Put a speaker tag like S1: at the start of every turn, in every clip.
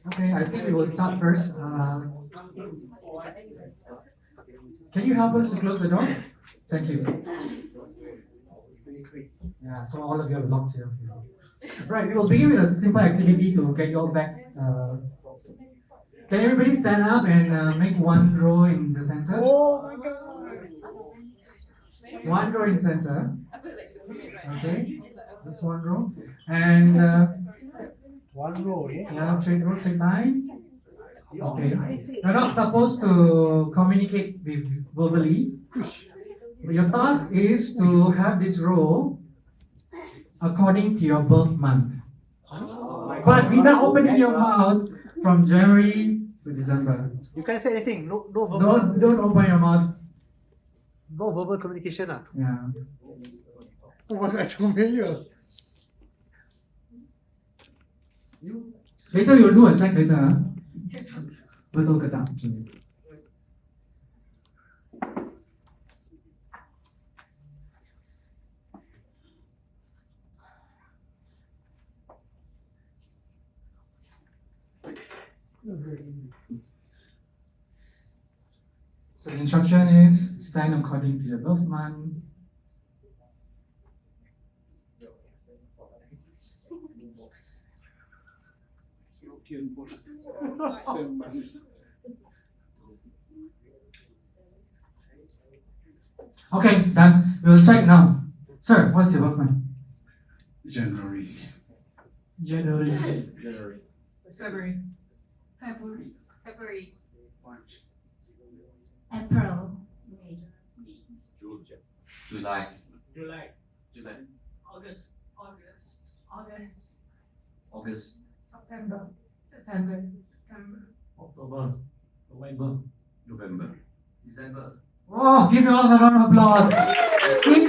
S1: Okay, I think we will start first. Can you help us to close the door? Thank you. Yeah, so all of you are locked here. Right, we will begin with a simple activity to get you all back. Can everybody stand up and make one row in the center?
S2: Oh my god!
S1: One row in center. Okay, just one row. And
S2: One row, yeah?
S1: yeah, straight row, straight line. Okay. You're not supposed to communicate verbally. Your task is to have this row according to your birth month. But without opening your mouth from January to December.
S2: You can't say anything. No verbal.
S1: Don't open your mouth.
S2: No verbal communication.
S1: Yeah.
S2: Oh my god, familiar.
S1: Later you'll do a check later. Huh? Betul ke tak? So the instruction is stand according to your birth month. Okay, done. We'll check now. Sir, what's your birth month?
S3: January.
S1: January.
S4: February.
S3: March.
S4: April. May.
S3: July.
S4: August.
S3: August.
S4: September.
S1: October. November.
S3: November. December.
S1: Oh, give me all a round of applause. See,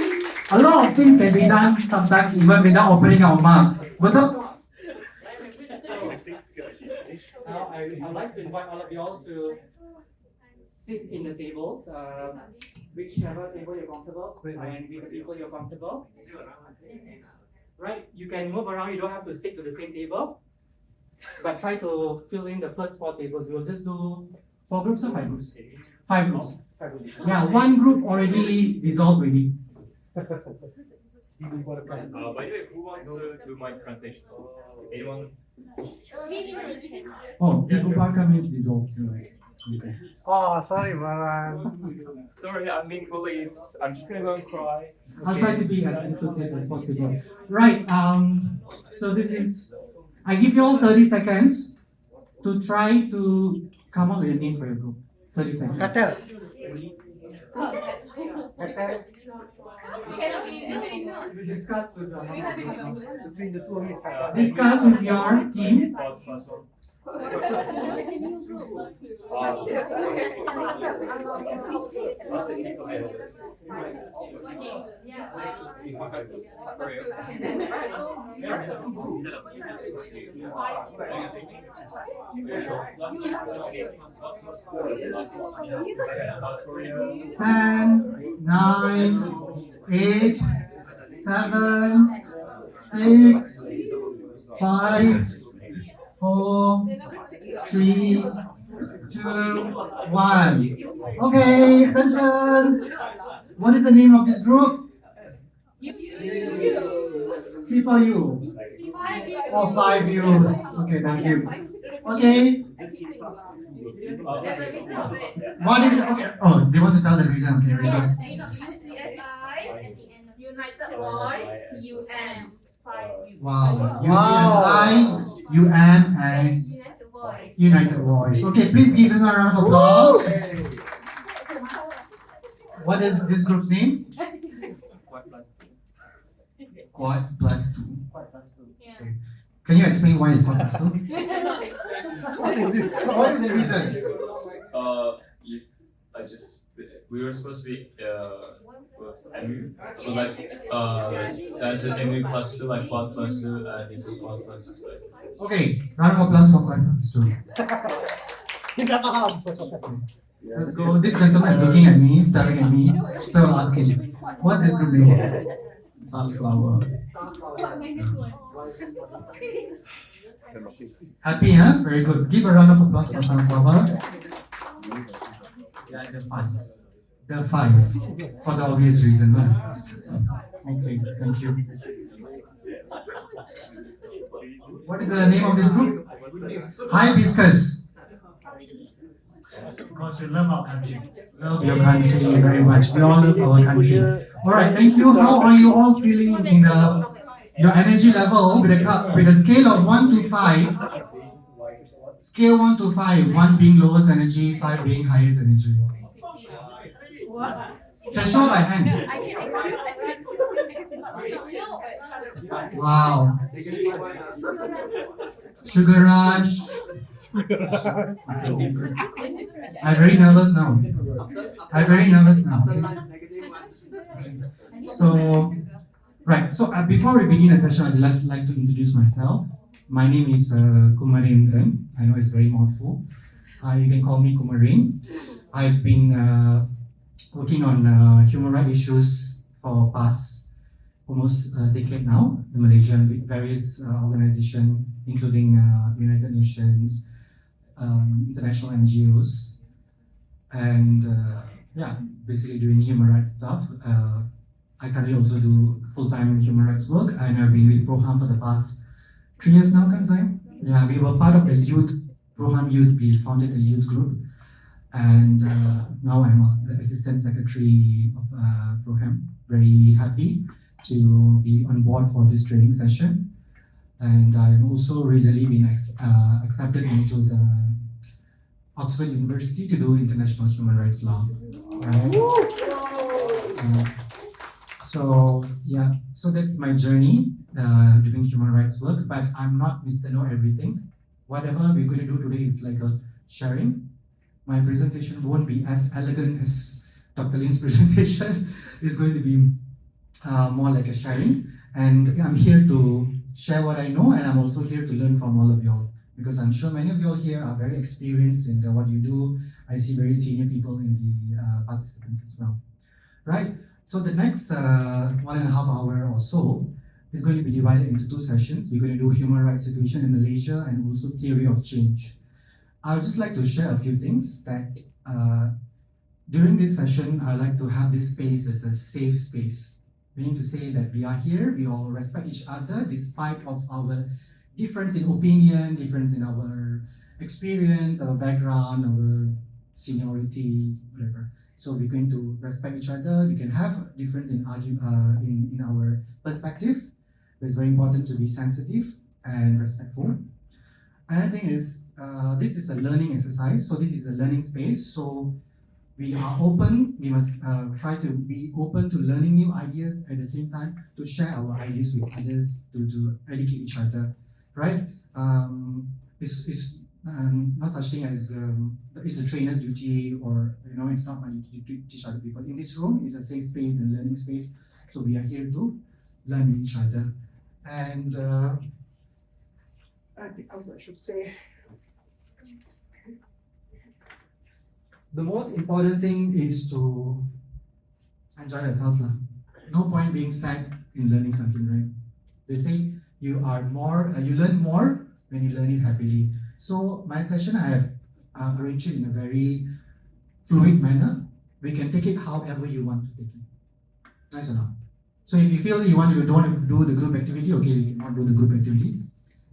S1: a lot of things can be done sometimes even without opening our mouth. Betul? Now, I'd like to invite all of you all to sit in the tables, whichever table you're comfortable, and with the people you're comfortable. Right, you can move around, you don't have to stick to the same table, but try to fill in the first 4 tables. We'll just do 4 groups or 5 groups? 5 groups. Yeah, one group already dissolved already.
S5: By the way, who wants to do my translation? Anyone?
S1: Oh, Dikuparka means dissolved. Right. Okay.
S2: Oh, sorry, Baran.
S5: Sorry, I'm being bullied. I'm just gonna go and cry.
S1: I'll try to be as inclusive as possible. Right, so this is, I give you all 30 seconds to try to come up with a name for your group. 30 seconds.
S2: Katel. Katel.
S1: Discuss with
S2: Between the two of you.
S1: discuss with your team. Ten, 9, 8, 7, 6, 5, 4, 3, 2, 1. Okay, attention. What is the name of this group? Triple U. Or 5 U's. Okay, thank you. Okay. What is it? Okay. Oh, they want to tell the reason. Okay, reason.
S4: United Voice, UN.
S1: Wow. UCSI, UN, and
S4: United Voice.
S1: United Voice. Okay, please give them a round of applause. What is this group's name? Quad plus 2. Okay. Can you explain why it's quad plus 2?
S2: What is this?
S1: What is the reason?
S5: We were supposed to be MU, but like that's an MU plus 2, like quad plus 2, and it's a quad plus 2.
S1: Okay, round of applause for quad plus 2.
S2: Tidak paham.
S1: Let's go. This gentleman is looking at me, staring at me. So I'll ask him, what's this group name? Sunflower.
S6: Happy, huh? Very good. Give a round of applause for Sunflower. Yeah, the five. The five. For the obvious reason, right? Okay, thank you. What is the name of this group? Hibiscus. Because we love our country. Love your country very much. We all love our country. Alright, thank you. How are you all feeling in your energy level with a scale of 1 to 5? Scale 1 to 5, 1 being lowest energy, 5 being highest energy. Can show by hand. Wow. Sugar rush. I'm very nervous now. So, right. So before we begin the session, I'd just like to introduce myself. My name is Kumarendran. I know it's very mouthful. You can call me Kumarin. I've been working on human rights issues for past almost a decade now in Malaysia with various organizations, including United Nations, international NGOs, and basically doing human rights stuff. I currently also do full-time human rights work, and I've been with PROHAM for the past 3 years now, kan saya? Yeah, we were part of the youth, PROHAM youth, we founded the youth group, and now I'm the assistant secretary of PROHAM. Very happy to be on board for this training session, and I've also recently been accepted into the Oxford University to do international human rights law. Right? So that's my journey doing human rights work, but I'm not Mr. Know Everything. Whatever we're going to do today is like a sharing. My presentation won't be as elegant as Dr. Lin's presentation. It's going to be more like a sharing, and I'm here to share what I know, and I'm also here to learn from all of y'all, because I'm sure many of y'all here are very experienced in what you do. I see very senior people in the participants as well, right? So the next 1.5 hours or so is going to be divided into 2 sessions. We're going to do human rights situation in Malaysia and also theory of change. I would just like to share a few things that during this session, I like to have this space as a safe space. Meaning to say that we are here, we all respect each other despite of our difference in opinion, difference in our experience, our background, our seniority, whatever. So we're going to respect each other. We can have difference in in our perspective. But it's very important to be sensitive and respectful. Another thing is, this is a learning exercise. So this is a learning space. So we are open. We must try to be open to learning new ideas at the same time to share our ideas with others to educate each other, right? It's not such thing as it's a trainer's duty, or it's not my duty to teach other people. In this room is a safe space and learning space, so we are here to learn with each other. And I think else I should say. The most important thing is to enjoy yourself. No point being sad in learning something, right? They say you learn more when you learn it happily. So my session, I have arranged it in a very fluid manner. We can take it however you want to take it. Nice or not? So if you feel you don't want to do the group activity, okay, we cannot do the group activity.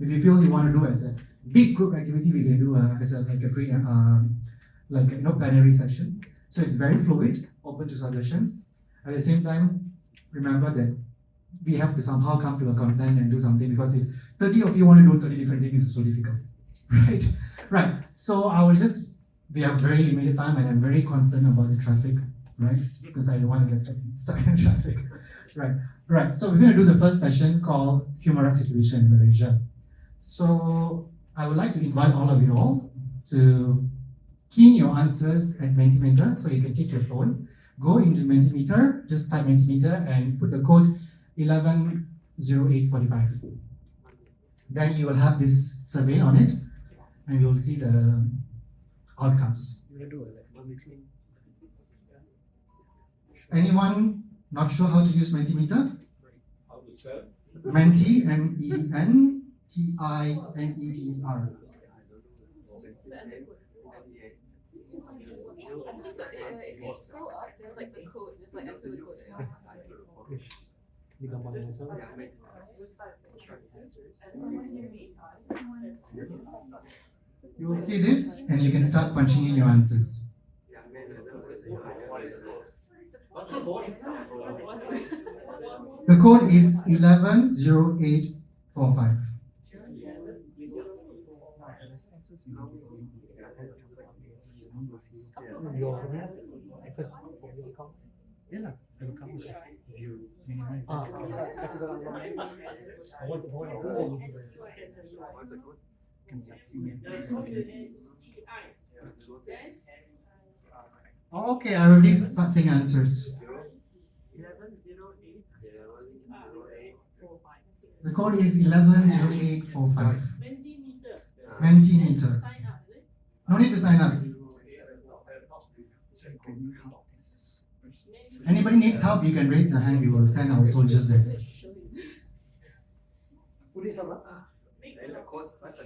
S6: If you feel you want to do as a big group activity, we can do as a plenary session. So it's very fluid, open to suggestions. At the same time, remember that we have to somehow come to a consent and do something, because if 30 of you want to do 30 different things, it's so difficult, right? Right. So we have very limited time, and I'm very concerned about the traffic, right? Because I don't want to get stuck in traffic, right? Right. So we're going to do the first session called Human Rights Situation in Malaysia. So I would like to invite all of you all to key in your answers at Mentimeter. So you can take your phone, go into Mentimeter, just type Mentimeter and put the code 110845. Then you will have this survey on it, and you'll see the outcomes. Anyone not sure how to use Mentimeter? Menti, MENTI. TINEDR.
S7: If you scroll up, there's like the code, just like enter the code.
S2: Di gambar yang sama.
S6: You will see this and you can start punching in your answers.
S1: What's the code?
S6: The code is 110845.
S2: Your access for your account. Yeah, the account. You minimize. Kasih dalam what's the code?
S6: Okay, I already start saying answers.
S1: 1108.
S6: The code is 110845. Mentimeter. No need to sign up. Anybody needs help, you can raise your hand. We will send our soldiers there.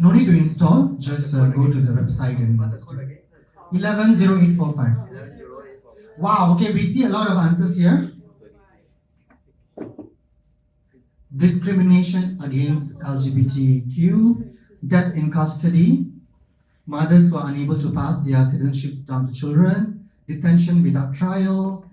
S6: No need to install. Just go to the website and 110845. Wow. Okay, we see a lot of answers here. Discrimination against LGBTQ, death in custody, mothers who are unable to pass their citizenship down to children, detention without trial,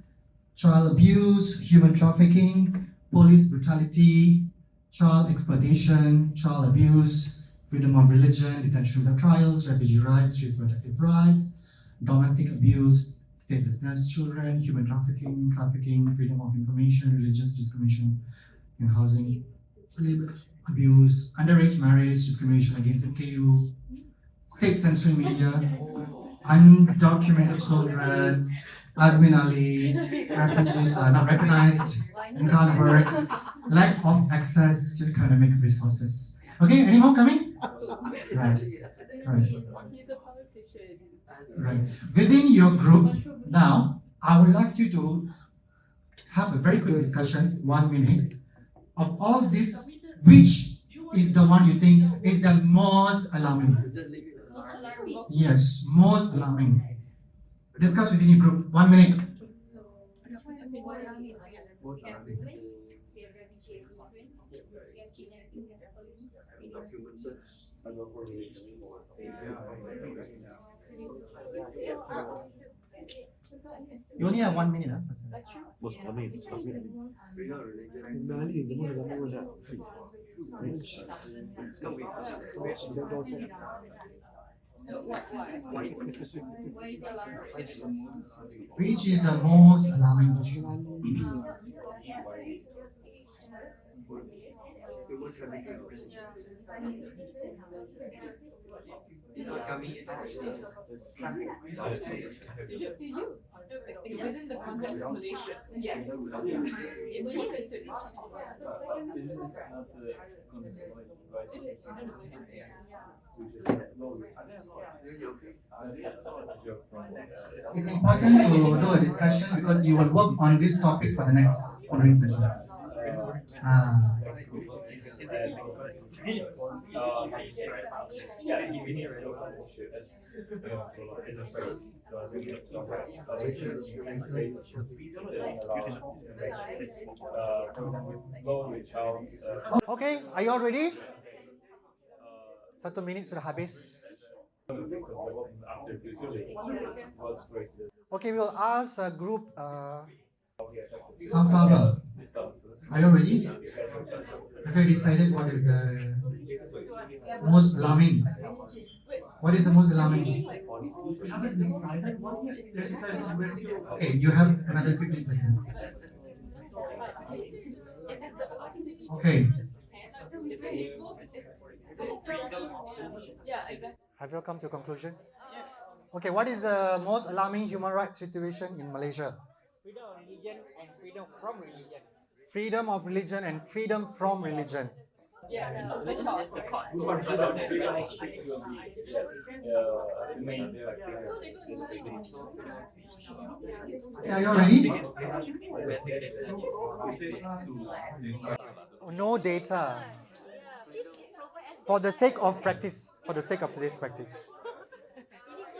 S6: child abuse, human trafficking, police brutality, child exploitation, child abuse, freedom of religion, detention without trials, refugee rights, reproductive rights, domestic abuse, statelessness, children, human trafficking, freedom of information, religious discrimination in housing, labor abuse, underage marriage, discrimination against MKU, state censoring media, undocumented children, Azmin Ali, refugees are not recognized and can't work, lack of access to economic resources. Okay, any more coming? Right.
S7: He's a politician.
S6: Right. Within your group, now, I would like you to have a very quick discussion, 1 minute, of all this, which is the one you think is the most alarming?
S4: Most alarming.
S6: Yes, most alarming. Discuss within your group, 1 minute.
S4: What alarming? We have women's, we have refugee immigrants, we have kidnapping, we have police,
S6: You only have 1 minute, huh?
S7: That's true.
S2: Most alarming is Azmin Ali is the most alarming one.
S7: Why is it alarming?
S6: Which is the most alarming issue?
S7: Within the context of Malaysia, yes. Important to
S6: It's important to do a discussion because you will work on this topic for the next following sessions. Okay, are you all ready? 1 minit sudah habis. Okay, we'll ask a group. Sunflower, are you ready? Have you decided what is the most alarming? What is the most alarming? Okay, you have another 15 seconds. Okay.
S7: Yeah, exactly.
S6: Have you come to a conclusion? Okay, what is the most alarming human rights situation in Malaysia?
S8: Freedom of religion and freedom from religion.
S6: Freedom of religion and freedom from religion.
S7: Yeah, which part?
S6: Are you ready? No data.
S2: For the sake of practice, for the sake of today's practice.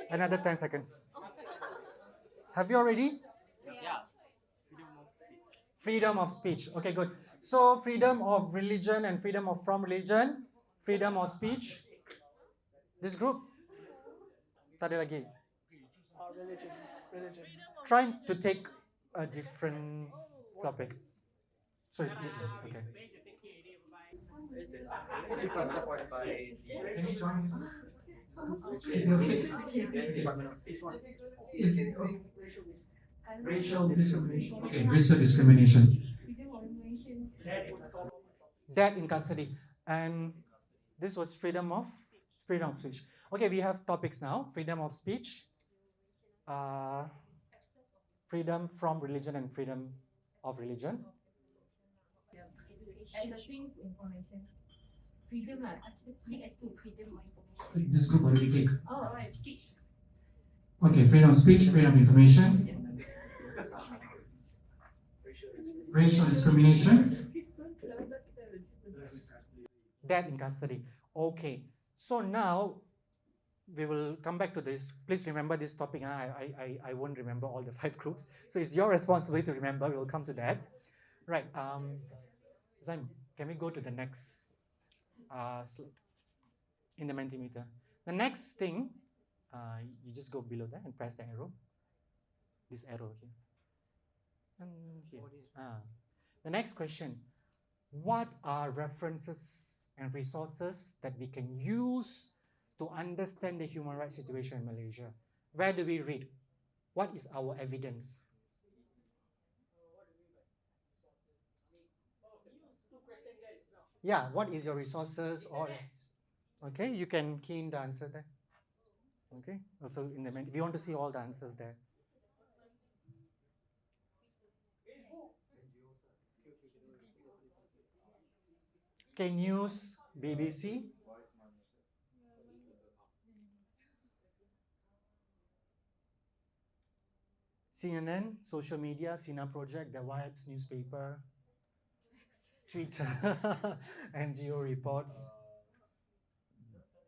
S2: Another 10 seconds. Have you already?
S8: Yeah.
S2: Freedom of speech. Okay, good. So freedom of religion and freedom of from religion, freedom of speech. This group. Tak ada lagi.
S8: Religion.
S2: Trying to take a different topic. So it's easy. Okay. Can you join? Is it okay?
S8: Department of Speech one.
S2: Is it okay? Racial discrimination. Okay, racial discrimination. Death in custody. And this was freedom of speech. Okay, we have topics now. Freedom of speech, freedom from religion and freedom of religion.
S4: Accessing information. Freedom lah. Access to freedom of information.
S2: This group already take.
S4: Oh, alright. Speech.
S2: Okay, freedom of speech, freedom of information. Racial discrimination. Death in custody. Okay, so now we will come back to this. Please remember this topic. I won't remember all the 5 groups. So it's your responsibility to remember. We will come to that. Right. Zaim, can we go to the next slide in the Mentimeter? The next thing, you just go below that and press the arrow. This arrow here. And here. The next question. What are references and resources that we can use to understand the human rights situation in Malaysia? Where do we read? What is our evidence? Yeah, what is your resources? Or okay, you can key in the answer there. Okay, also in the we want to see all the answers there. Okay, news, BBC. CNN, social media, Sina Project, The Vibes newspaper, Twitter, NGO reports,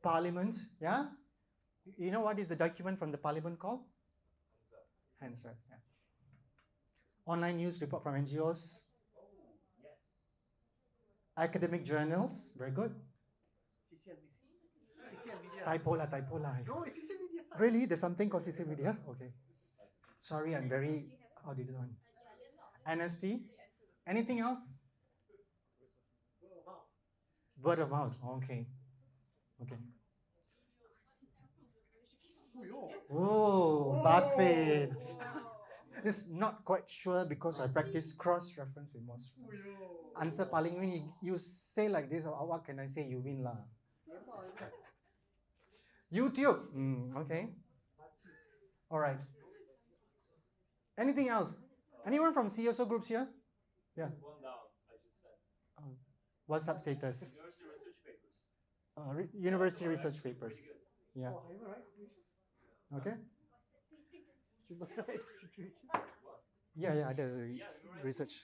S2: Parliament, yeah? You know what is the document from the Parliament called? Hansard, yeah. Online news report from NGOs. Academic journals, very good. Typo lah.
S8: No, it's CC Media.
S2: Really? There's something called CC Media? Okay. Sorry, I'm very outdated on. NST. Anything else? Word of mouth. Okay. Okay. Oh, BuzzFeed. This not quite sure because I practice cross-reference with most. Answer paling win. You say like this, or what can I say? You win lah. YouTube. Okay. All right. Anything else? Anyone from CSO groups here? Yeah.
S5: One down, I just said.
S2: WhatsApp status.
S5: University research papers.
S2: University research papers. Yeah. Okay. Yeah, the research.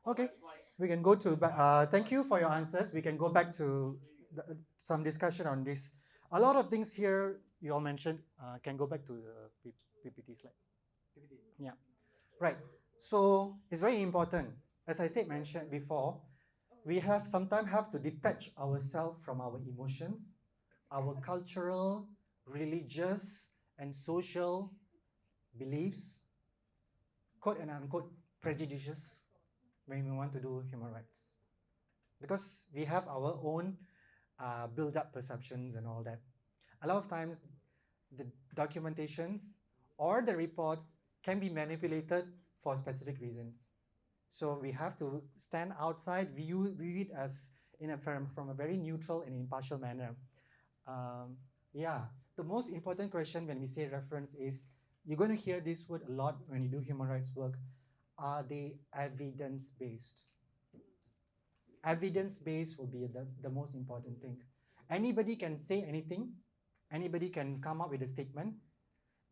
S2: Okay, we can go to. Thank you for your answers. We can go back to some discussion on this. A lot of things here you all mentioned. Can go back to the PPT slide. Yeah, right. So it's very important. As I mentioned before, we sometimes have to detach ourselves from our emotions, our cultural, religious, and social beliefs, quote and unquote prejudices, when we want to do human rights. Because we have our own build-up perceptions and all that. A lot of times, the documentations or the reports can be manipulated for specific reasons. So we have to stand outside, view it as from a very neutral and impartial manner. The most important question when we say reference is, you're going to hear this word a lot when you do human rights work. Are they evidence-based? Evidence-based will be the most important thing. Anybody can say anything. Anybody can come up with a statement.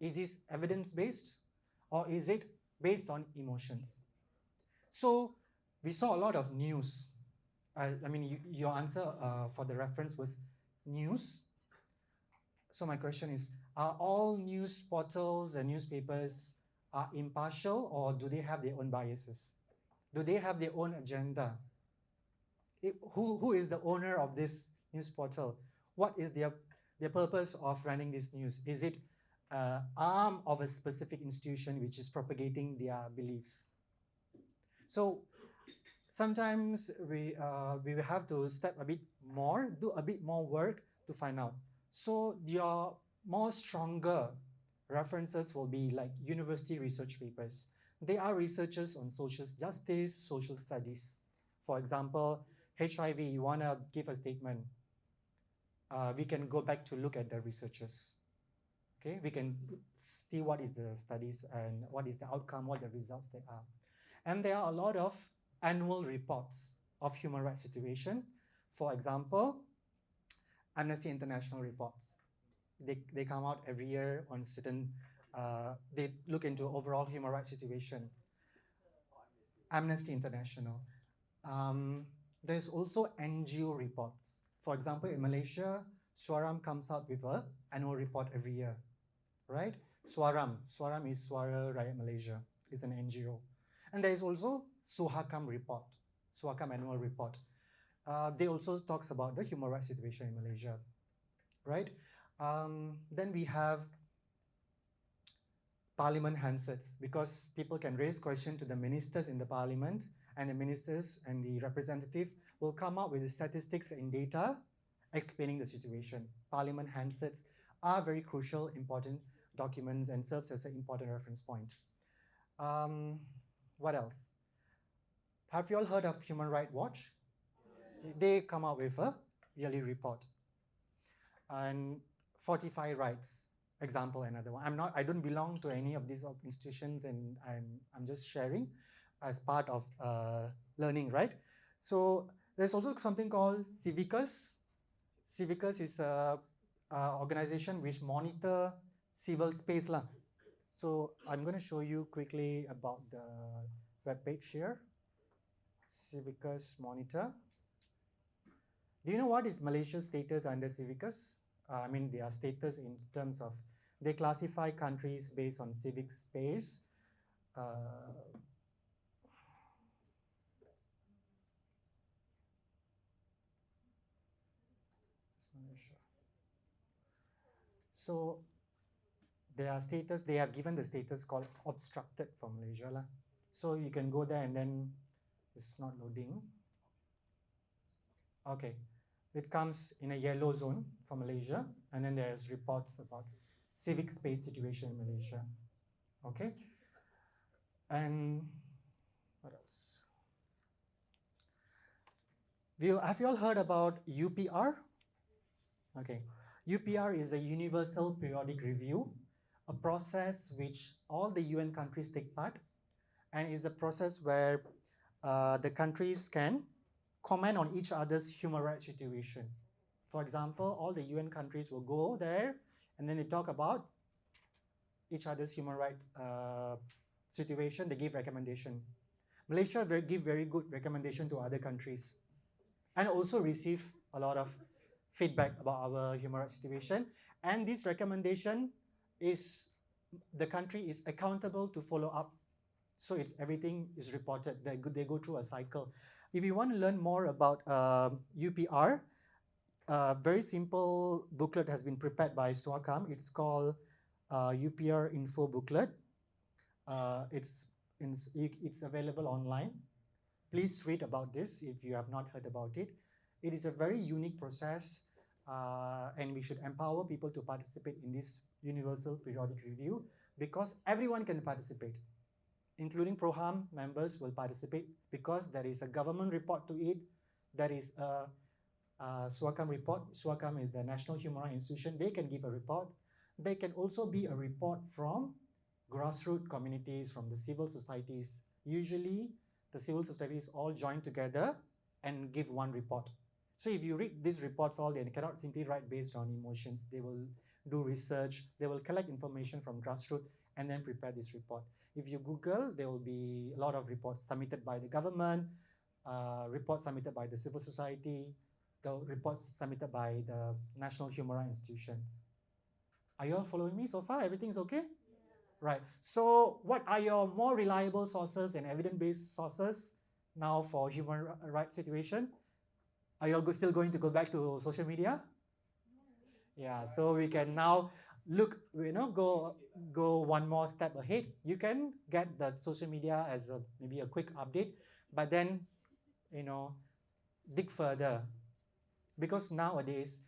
S2: Is this evidence-based or is it based on emotions? So we saw a lot of news. I mean, your answer for the reference was news. So my question is, are all news portals and newspapers are impartial, or do they have their own biases? Do they have their own agenda? Who is the owner of this news portal? What is their purpose of running this news? Is it arm of a specific institution which is propagating their beliefs? So sometimes we will have to step a bit more, do a bit more work to find out. So your more stronger references will be like university research papers. They are researchers on social justice, social studies. For example, HIV, you want to give a statement, we can go back to look at the researchers. Okay, we can see what is the studies and what is the outcome, what the results they are. And there are a lot of annual reports of human rights situation. For example, Amnesty International reports. They come out every year on certain, they look into overall human rights situation. Amnesty International. There's also NGO reports. For example, in Malaysia, Suaram comes out with an annual report every year, right? Suaram is Suara Rakyat Malaysia. It's an NGO. And there is also Suhakam report, Suhakam annual report. They also talks about the human rights situation in Malaysia, right? Then we have parliament handsets, because people can raise questions to the ministers in the parliament, and the ministers and the representative will come up with the statistics and data explaining the situation. Parliament handsets are very crucial, important documents and serves as an important reference point. What else? Have you all heard of Human Rights Watch? They come out with a yearly report. And 45 Rights, example, another one. I don't belong to any of these institutions, and I'm just sharing as part of learning, right? So there's also something called Civicus. Civicus is a organization which monitor civil space lah. So I'm going to show you quickly about the web page here. Civicus Monitor. Do you know what is Malaysia's status under Civicus? I mean, their status in terms of, they classify countries based on civic space. So their status, they have given the status called obstructed for Malaysia lah. So you can go there and then it's not loading. Okay, it comes in a yellow zone for Malaysia, and then there's reports about civic space situation in Malaysia. Okay, and what else? Have you all heard about UPR? Okay, UPR is a Universal Periodic Review, a process which all the UN countries take part, and is a process where the countries can comment on each other's human rights situation. For example, all the UN countries will go there and then they talk about each other's human rights situation, they give recommendation. Malaysia give very good recommendation to other countries and also receive a lot of feedback about our human rights situation. And this recommendation is, the country is accountable to follow up. So it's everything is reported. They go through a cycle. If you want to learn more about UPR, a very simple booklet has been prepared by Swakam. It's called UPR Info Booklet. It's available online. Please read about this if you have not heard about it. It is a very unique process, and we should empower people to participate in this Universal Periodic Review, because everyone can participate, including PROHAM members will participate, because there is a government report to it. There is a Swakam report. Swakam is the National Human Rights Institution. They can give a report. There can also be a report from grassroots communities, from the civil societies. Usually, the civil societies all join together and give one report. So if you read these reports all, they cannot simply write based on emotions. They will do research. They will collect information from grassroots and then prepare this report. If you Google, there will be a lot of reports submitted by the government, reports submitted by the civil society, the reports submitted by the national human rights institutions. Are you all following me so far? Everything's okay? Right. So what are your more reliable sources and evidence-based sources now for human rights situation? Are you all still going to go back to social media? Yeah, so we can now look, go one more step ahead. You can get the social media as maybe a quick update, but then, dig further. Because nowadays,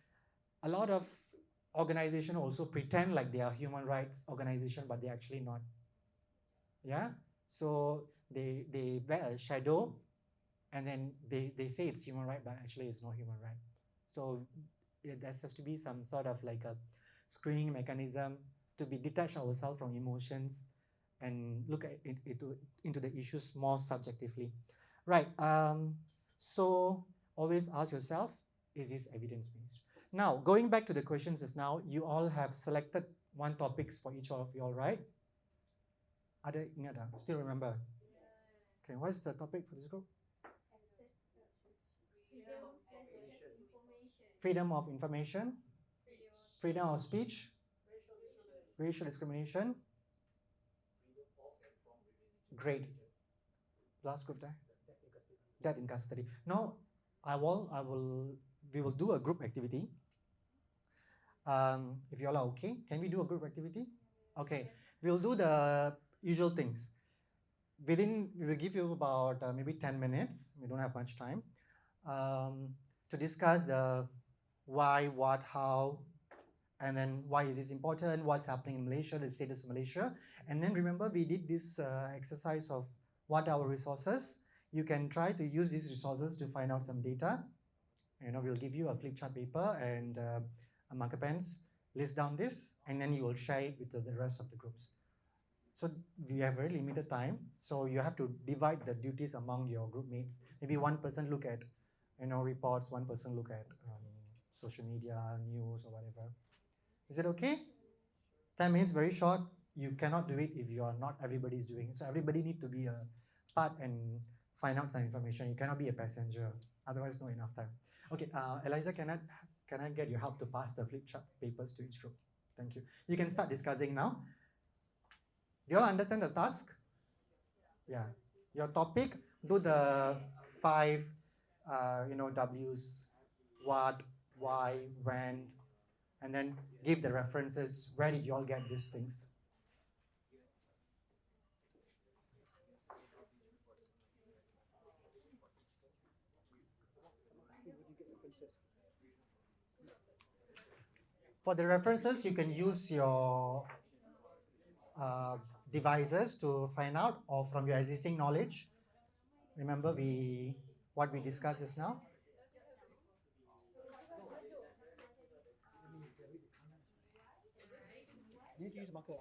S2: a lot of organizations also pretend like they are human rights organization, but they're actually not. Yeah, so they wear a shadow, and then they say it's human right, but actually it's not human right. So there has to be some sort of like a screening mechanism to be detached ourselves from emotions and look at into the issues more subjectively. Right. So always ask yourself, is this evidence-based? Now, going back to the questions just now, you all have selected one topics for each of you all, right? Ada ingat tak? Still remember? Okay, what's the topic for this group? Freedom of information, freedom of speech, racial discrimination. Great. Last group there. Death in custody. Now, we will do a group activity. If you all are okay, can we do a group activity? Okay, we'll do the usual things. We will give you about maybe 10 minutes. We don't have much time to discuss the why, what, how, and then why is this important, what's happening in Malaysia, the status of Malaysia. And then remember, we did this exercise of what are our resources. You can try to use these resources to find out some data. We'll give you a flip chart paper and a marker pens, list down this, and then you will share it with the rest of the groups. So we have very limited time, so you have to divide the duties among your group mates. Maybe one person look at reports, one person look at social media, news, or whatever. Is it okay? Time is very short. You cannot do it if you are not everybody is doing it. So everybody need to be a part and find out some information. You cannot be a passenger, otherwise not enough time. Okay, Eliza, can I get your help to pass the flip charts papers to each group? Thank you. You can start discussing now. Do you all understand the task? Yeah. Your topic, do the 5 W's, what, why, when, and then give the references. Where did you all get these things? For the references, you can use your devices to find out, or from your existing knowledge. Remember what we discussed just now?
S8: You need to use marker.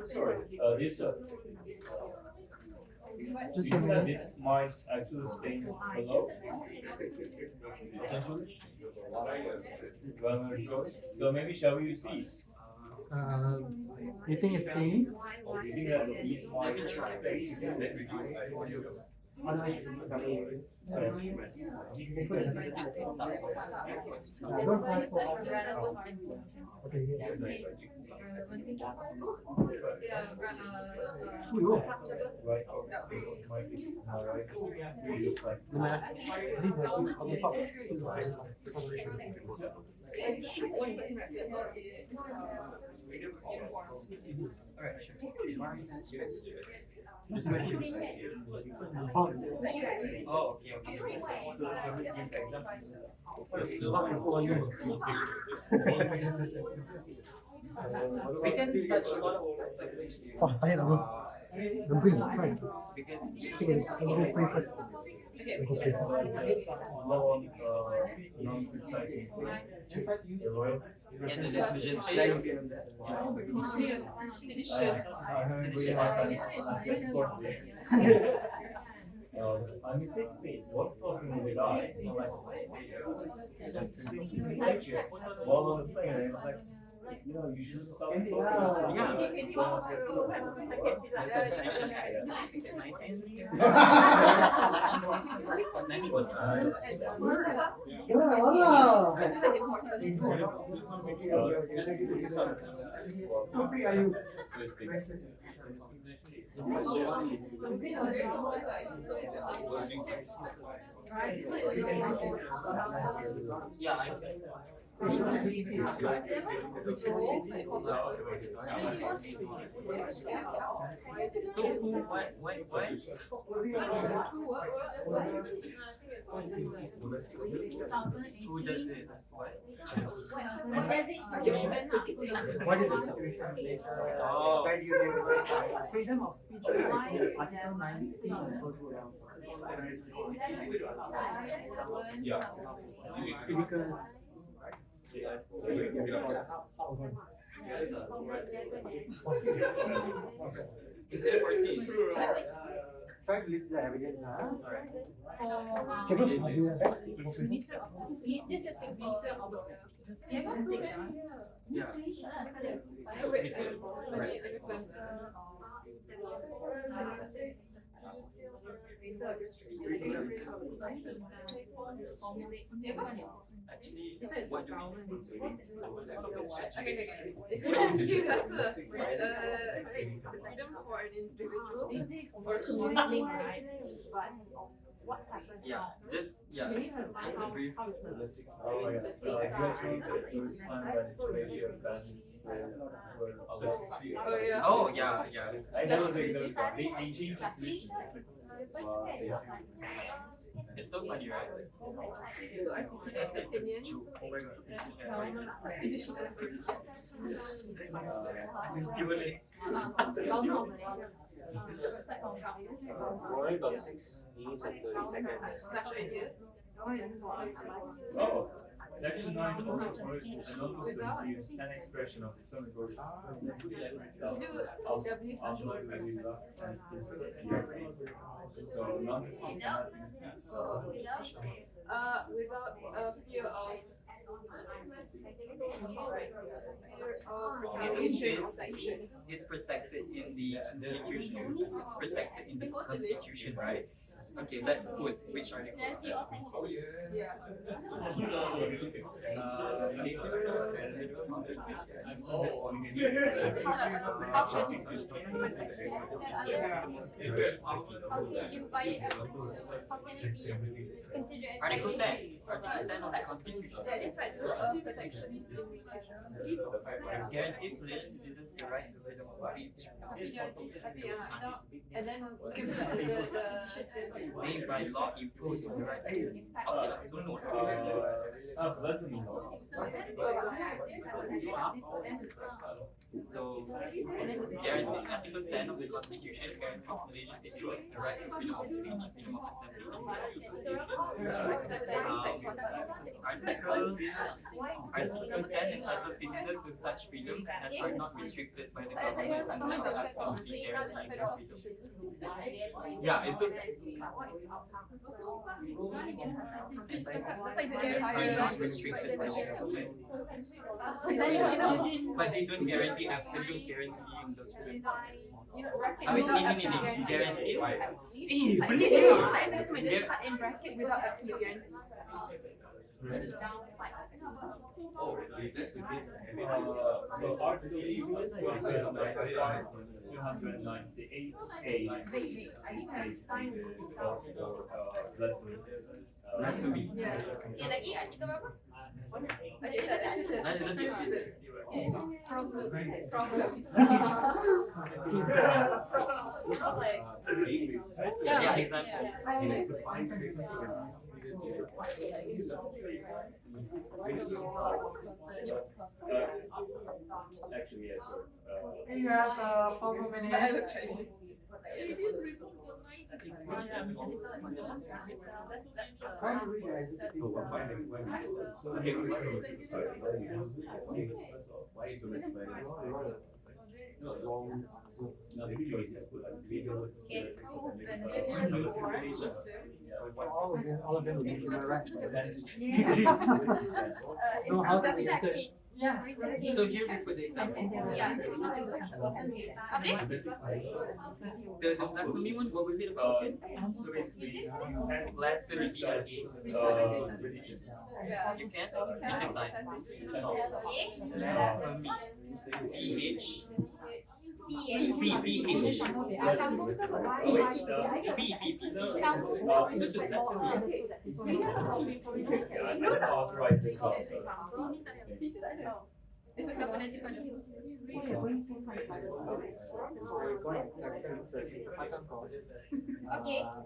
S5: Sorry, this just that this might actually stay below. Potentially. So maybe shall we use these?
S2: You think it's clean?
S5: Or do you think that these might stay?
S1: Oh, okay, okay. We can touch a lot of aspects actually.
S8: Oh, I had a room. The bill, right?
S1: Because
S8: I'll go pray first.
S7: Okay.
S8: I'll go pray first.
S5: Non-precising.
S1: and the decision
S5: I'm sick, what's talking with I? While on the plane, I was like, you should stop talking.
S1: So who, why? Who does it? Why?
S4: What does it do?
S8: What is the situation with
S1: Oh.
S8: bad union? Freedom of speech, Article 19 also to
S5: Yeah.
S8: civical. Try to list the evidence, huh?
S4: This is simple.
S1: Yeah. Actually, what do
S7: Okay. This gives us the freedom for an individual or community.
S1: Yeah, just a brief.
S5: Oh my god, let's read it. So it's fun by display of bands were a lot of fear.
S7: Oh yeah.
S1: Oh yeah.
S5: I never think that they changed the solution.
S1: It's so funny, right?
S7: So articulate opinions.
S1: Oh my god.
S7: Constitution and
S1: I didn't see what they.
S5: Worry about 6 minutes and 30 seconds.
S7: Slash ideas.
S5: Oh, section 9 also refers to an non-Muslim views and expression of Islamic worship. So non-Muslims cannot
S7: Without fear of retaliation or sanction.
S1: It's protected in the constitution. It's protected in the constitution, right? Okay, let's put which article.
S4: That's the offense.
S7: Yeah.
S4: How can you buy it? How can it be considered as
S1: Article 10.
S4: violation?
S1: Article 10 of the constitution.
S7: That is right. Protections in
S1: Guarantees Malaysian citizens the right to freedom of speech.
S7: and then you can consider the
S1: May by law impose on the rights of okay, so no.
S5: doesn't mean no.
S1: So, guarantee Article 10 of the Constitution guarantees Malaysian citizens the right to freedom of speech, freedom of assembly, and freedom of Article 10 entitles citizens to such freedoms as are not restricted by the government and as are absolutely guaranteed their freedom. Yeah, it's just not restricted by the government. But they don't guarantee absolute guaranteeing those freedoms. I mean, guarantees.
S7: in bracket without absolute guarantee.
S5: So Article 298A
S1: Blasphemy.
S7: Yeah.
S4: Okay, lagi artikel berapa?
S7: Problems.
S5: Yeah, exactly. Actually, yes.
S2: You have 4 more minutes. Try to read the executive all of them will be human rights. Know how to research.
S8: So here we put the example. The blasphemy one, what was it about? So basically, blasphemy religion. You can criticize. Blasphemy. PH. PH. This is blasphemy.
S5: I don't authorize this class.
S7: It's okay, nanti pada.
S4: Okay,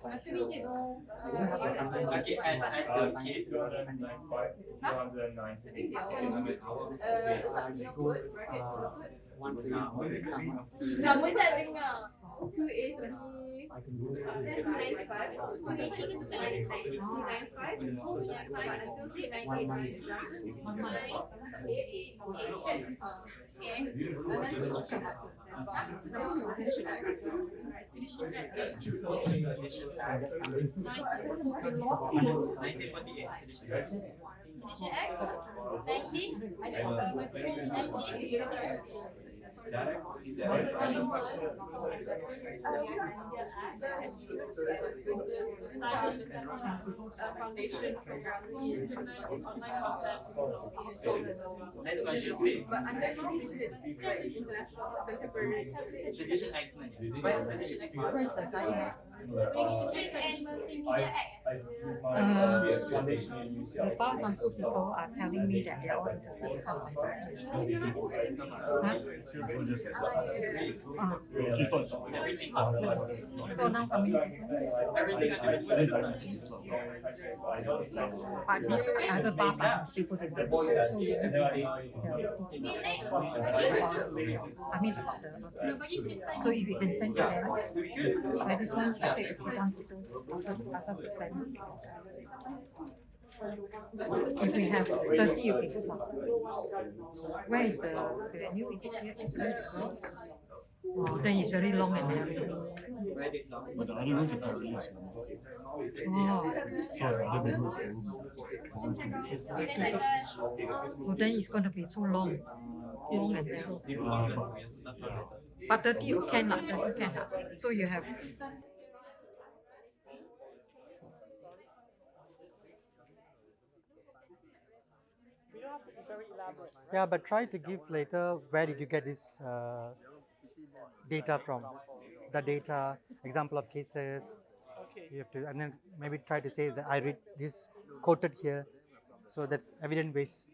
S4: masuk meja.
S8: Okay, and the case.
S5: 290.
S4: Nama tak dengar.
S7: 280. 95. 280 to 95. 95 until 398. Sedition Act. Sedition Act.
S8: 1948 sedition.
S4: Sedition Act 19.
S7: Foundation program online
S8: Next question please.
S7: but under international contemporary
S8: Sedition Act sebenarnya. What is Sedition Act?
S4: English and Multimedia Act.
S9: About months people are telling me that they are all interested in
S8: Everything up.
S9: So now coming
S8: Everything under the
S9: but this other bar people I mean about the so if you can send to them like this one I say if you want to do if we have 30 you can do where is the new oh, then it's very long and everything.
S10: But the other rooms are not released.
S9: Oh, then it's going to be so long and narrow. But 30 you can, 30 you can. So you have.
S2: Yeah, but try to give later where did you get this data from? The data, example of cases. You have to, and then maybe try to say that I read this quoted here, so that's evidence based.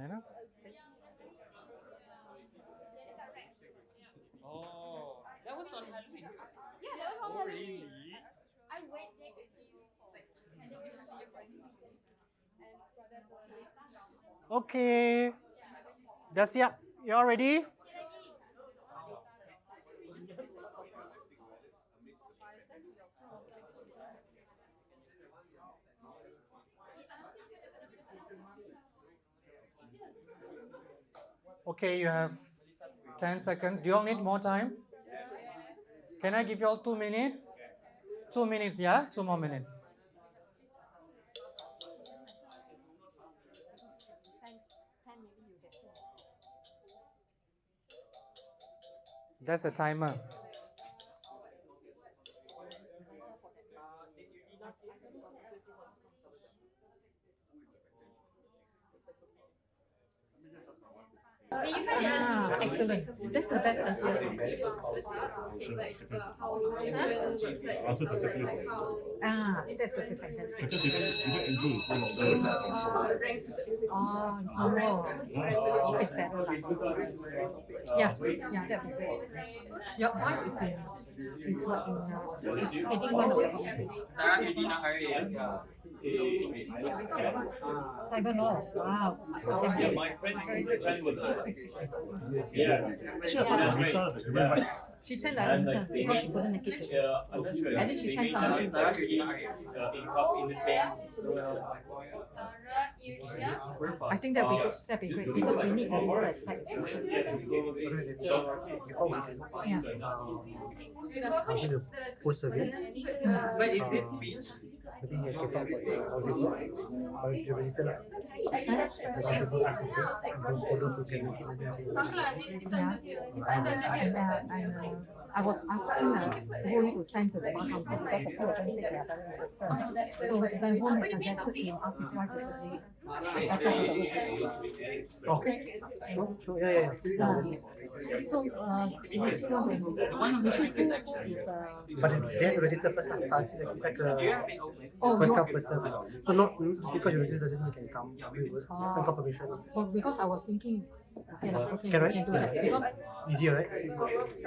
S2: You know.
S8: Oh, that was on Halloween.
S4: Yeah, that was on Halloween. I went there.
S2: Okay. Dah siap? You all ready? Okay, you have 10 seconds. Do you all need more time? Can I give you all 2 minutes? 2 minutes, yeah? 2 more minutes. That's a timer.
S4: Can you find the
S9: Ah,
S4: LGBT?
S9: excellent. That's the best idea.
S10: Answer the second one.
S9: Ah, that's okay, fantastic.
S10: Because you can include
S9: Oh, oh, it's better. Yes, yeah, that'd be great. Your wife is what is heading one of the
S8: Sarah, you did not hurry.
S9: cyber law. Wow.
S10: Yeah, my friend was yeah.
S9: She sent that answer because she couldn't make it.
S10: I'm not sure.
S9: And then she sent something.
S8: Sarah, you did not hurry.
S10: in the same.
S4: Sarah, Irina.
S9: I think that'd be good. That'd be great because we need more respect. Yeah.
S4: I'm going to
S11: post survey.
S8: But is this speech?
S11: I think you can talk about how you register lah. For those who can make it.
S9: I was asking going to send to the bar council because the two of them said they are very interested. So when one has suggested he asked his wife to survey.
S11: Oh, sure, yeah.
S9: So,
S8: The one who's doing this actually.
S11: But they have to register first. It's like
S8: Do you have it open?
S11: first come, first serve. So not just because you register doesn't mean you can come. We will send confirmation.
S9: because I was thinking, okay, we
S11: Can, right?
S9: can do that because
S11: Easier, right?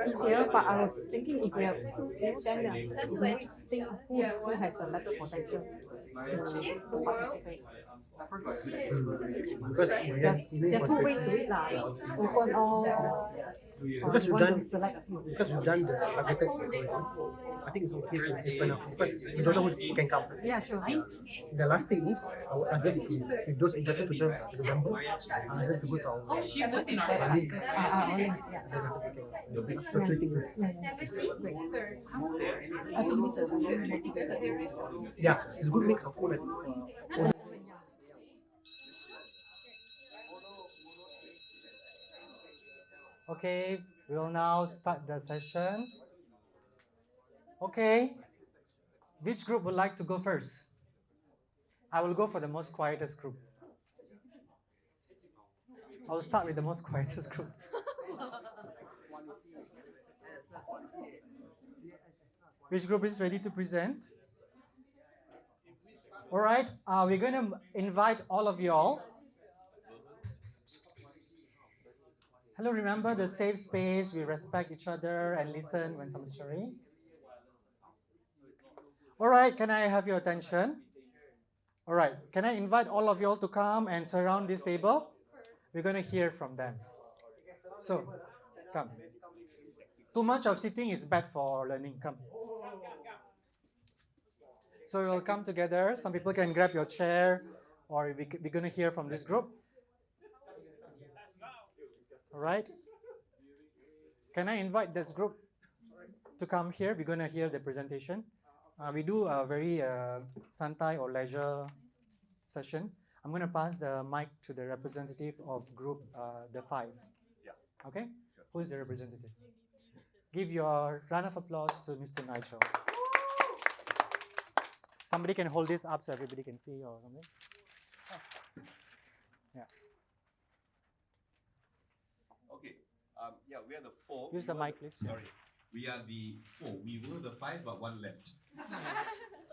S9: easier, but I was thinking if we have two, then we think who has a better potential to participate.
S8: I forgot.
S11: Because
S9: There are two ways to it lah. Open or
S11: because we've
S9: want
S11: done
S9: to select a few.
S11: because we've done the targeted already. I think it's okay to open up because we don't know who can come.
S9: Yeah, sure.
S11: The last thing is I will ask them if those interested to join as a member, I ask them to go to our
S8: She was in our
S11: link.
S9: Links, yeah.
S11: So three things.
S9: Great. I think this is a very motivated area.
S11: Yeah, it's a good mix of own and
S2: Okay, we will now start the session. Okay, which group would like to go first? I will go for the most quietest group. I will start with the most quietest group. Which group is ready to present? All right, we're going to invite all of you all. Hello, remember the safe space, we respect each other and listen when somebody's sharing. All right, can I have your attention? All right, can I invite all of you all to come and surround this table? We're going to hear from them. So, come. Too much of sitting is bad for learning, come. So we'll come together. Some people can grab your chair or we're going to hear from this group. All right. Can I invite this group to come here? We're going to hear the presentation. We do a very santai or leisure session. I'm going to pass the mic to the representative of group the 5.
S10: Yeah.
S2: Okay? Sure. Who is the representative? Give your round of applause to Mr. Nigel. Somebody can hold this up so everybody can see or something. Yeah.
S12: Okay. Yeah, we are the 4.
S2: Use the mic, please.
S12: Sorry. We are the 4. We were the 5, but 1 left.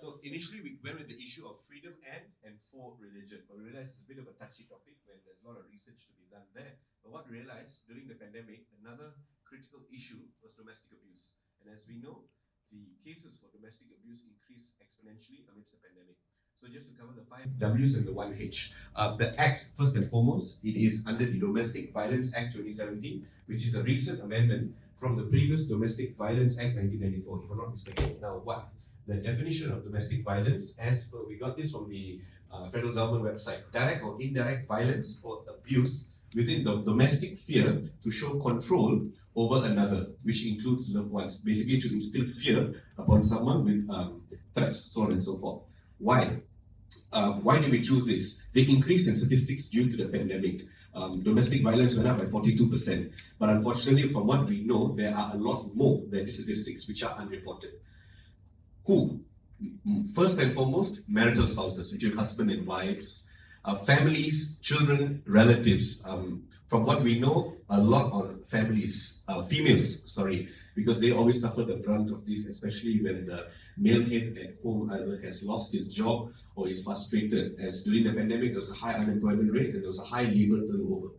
S12: So initially we went with the issue of freedom and for religion, but we realized it's a bit of a touchy topic when there's a lot of research to be done there. But what we realized during the pandemic, another critical issue was domestic abuse. And as we know, the cases for domestic abuse increased exponentially amidst the pandemic. So just to cover the 5 W's and the 1 H. The Act, first and foremost, it is under the Domestic Violence Act 2017, which is a recent amendment from the previous Domestic Violence Act 1994, if I'm not mistaken. Now what? The definition of domestic violence, as per, we got this from the federal government website, direct or indirect violence or abuse within the domestic sphere to show control over another, which includes loved ones, basically to instill fear upon someone with threats, so on and so forth. Why? Why did we choose this? The increase in statistics due to the pandemic. Domestic violence went up by 42%, but unfortunately, from what we know, there are a lot more than the statistics which are unreported. Who? First and foremost, marital spouses, which are husband and wives, families, children, relatives. from what we know, a lot on families, females, sorry, because they always suffer the brunt of this, especially when the male head at home either has lost his job or is frustrated. As during the pandemic, there was a high unemployment rate and there was a high labor turnover.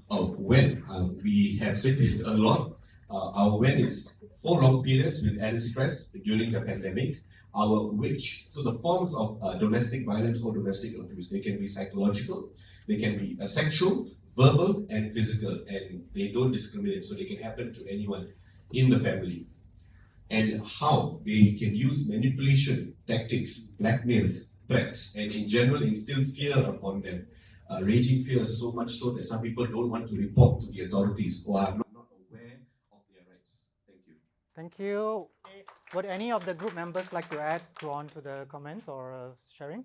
S12: When we have said this a lot, our when is 4 long periods with added stress during the pandemic. Our which, so the forms of domestic violence or domestic abuse, they can be psychological, they can be sexual, verbal, and physical, and they don't discriminate, so they can happen to anyone in the family. And how they can use manipulation tactics, blackmails, threats, and in general instill fear upon them. Raging fear so much so that some people don't want to report to the authorities or are not aware of their rights. Thank you.
S2: Thank you. Would any of the group members like to add on to the comments or sharing?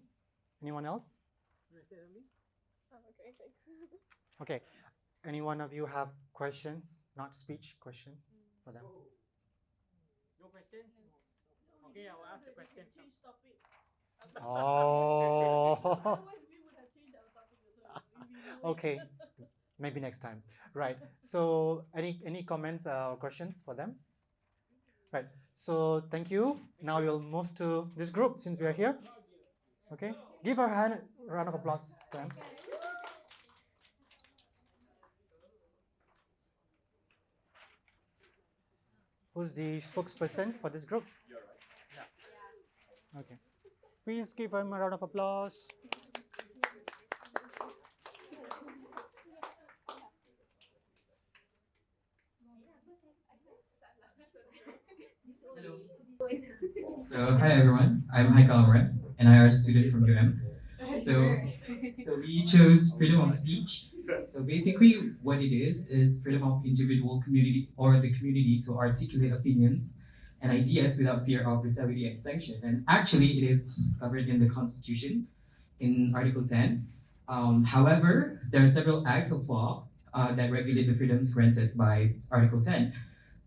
S2: Anyone else?
S7: Okay, thanks.
S2: Okay. Any one of you have questions? Not speech, question for them.
S11: No questions? Okay, I will ask the question.
S2: Oh. Okay. Maybe next time. Right. So any comments or questions for them? Right. So thank you. Now we'll move to this group since we are here. Okay. Give a round of applause to them. Who's the spokesperson for this group?
S10: You're right.
S2: Yeah. Okay. Please give him a round of applause.
S8: Hello. So hi everyone, I'm Haikal Amran, and I am a student from UM. So we chose freedom of speech. So basically what it is freedom of individual community or the community to articulate opinions and ideas without fear of retaliation and sanction. And actually it is covered in the Constitution in Article 10. However, there are several acts of law that regulate the freedoms granted by Article 10.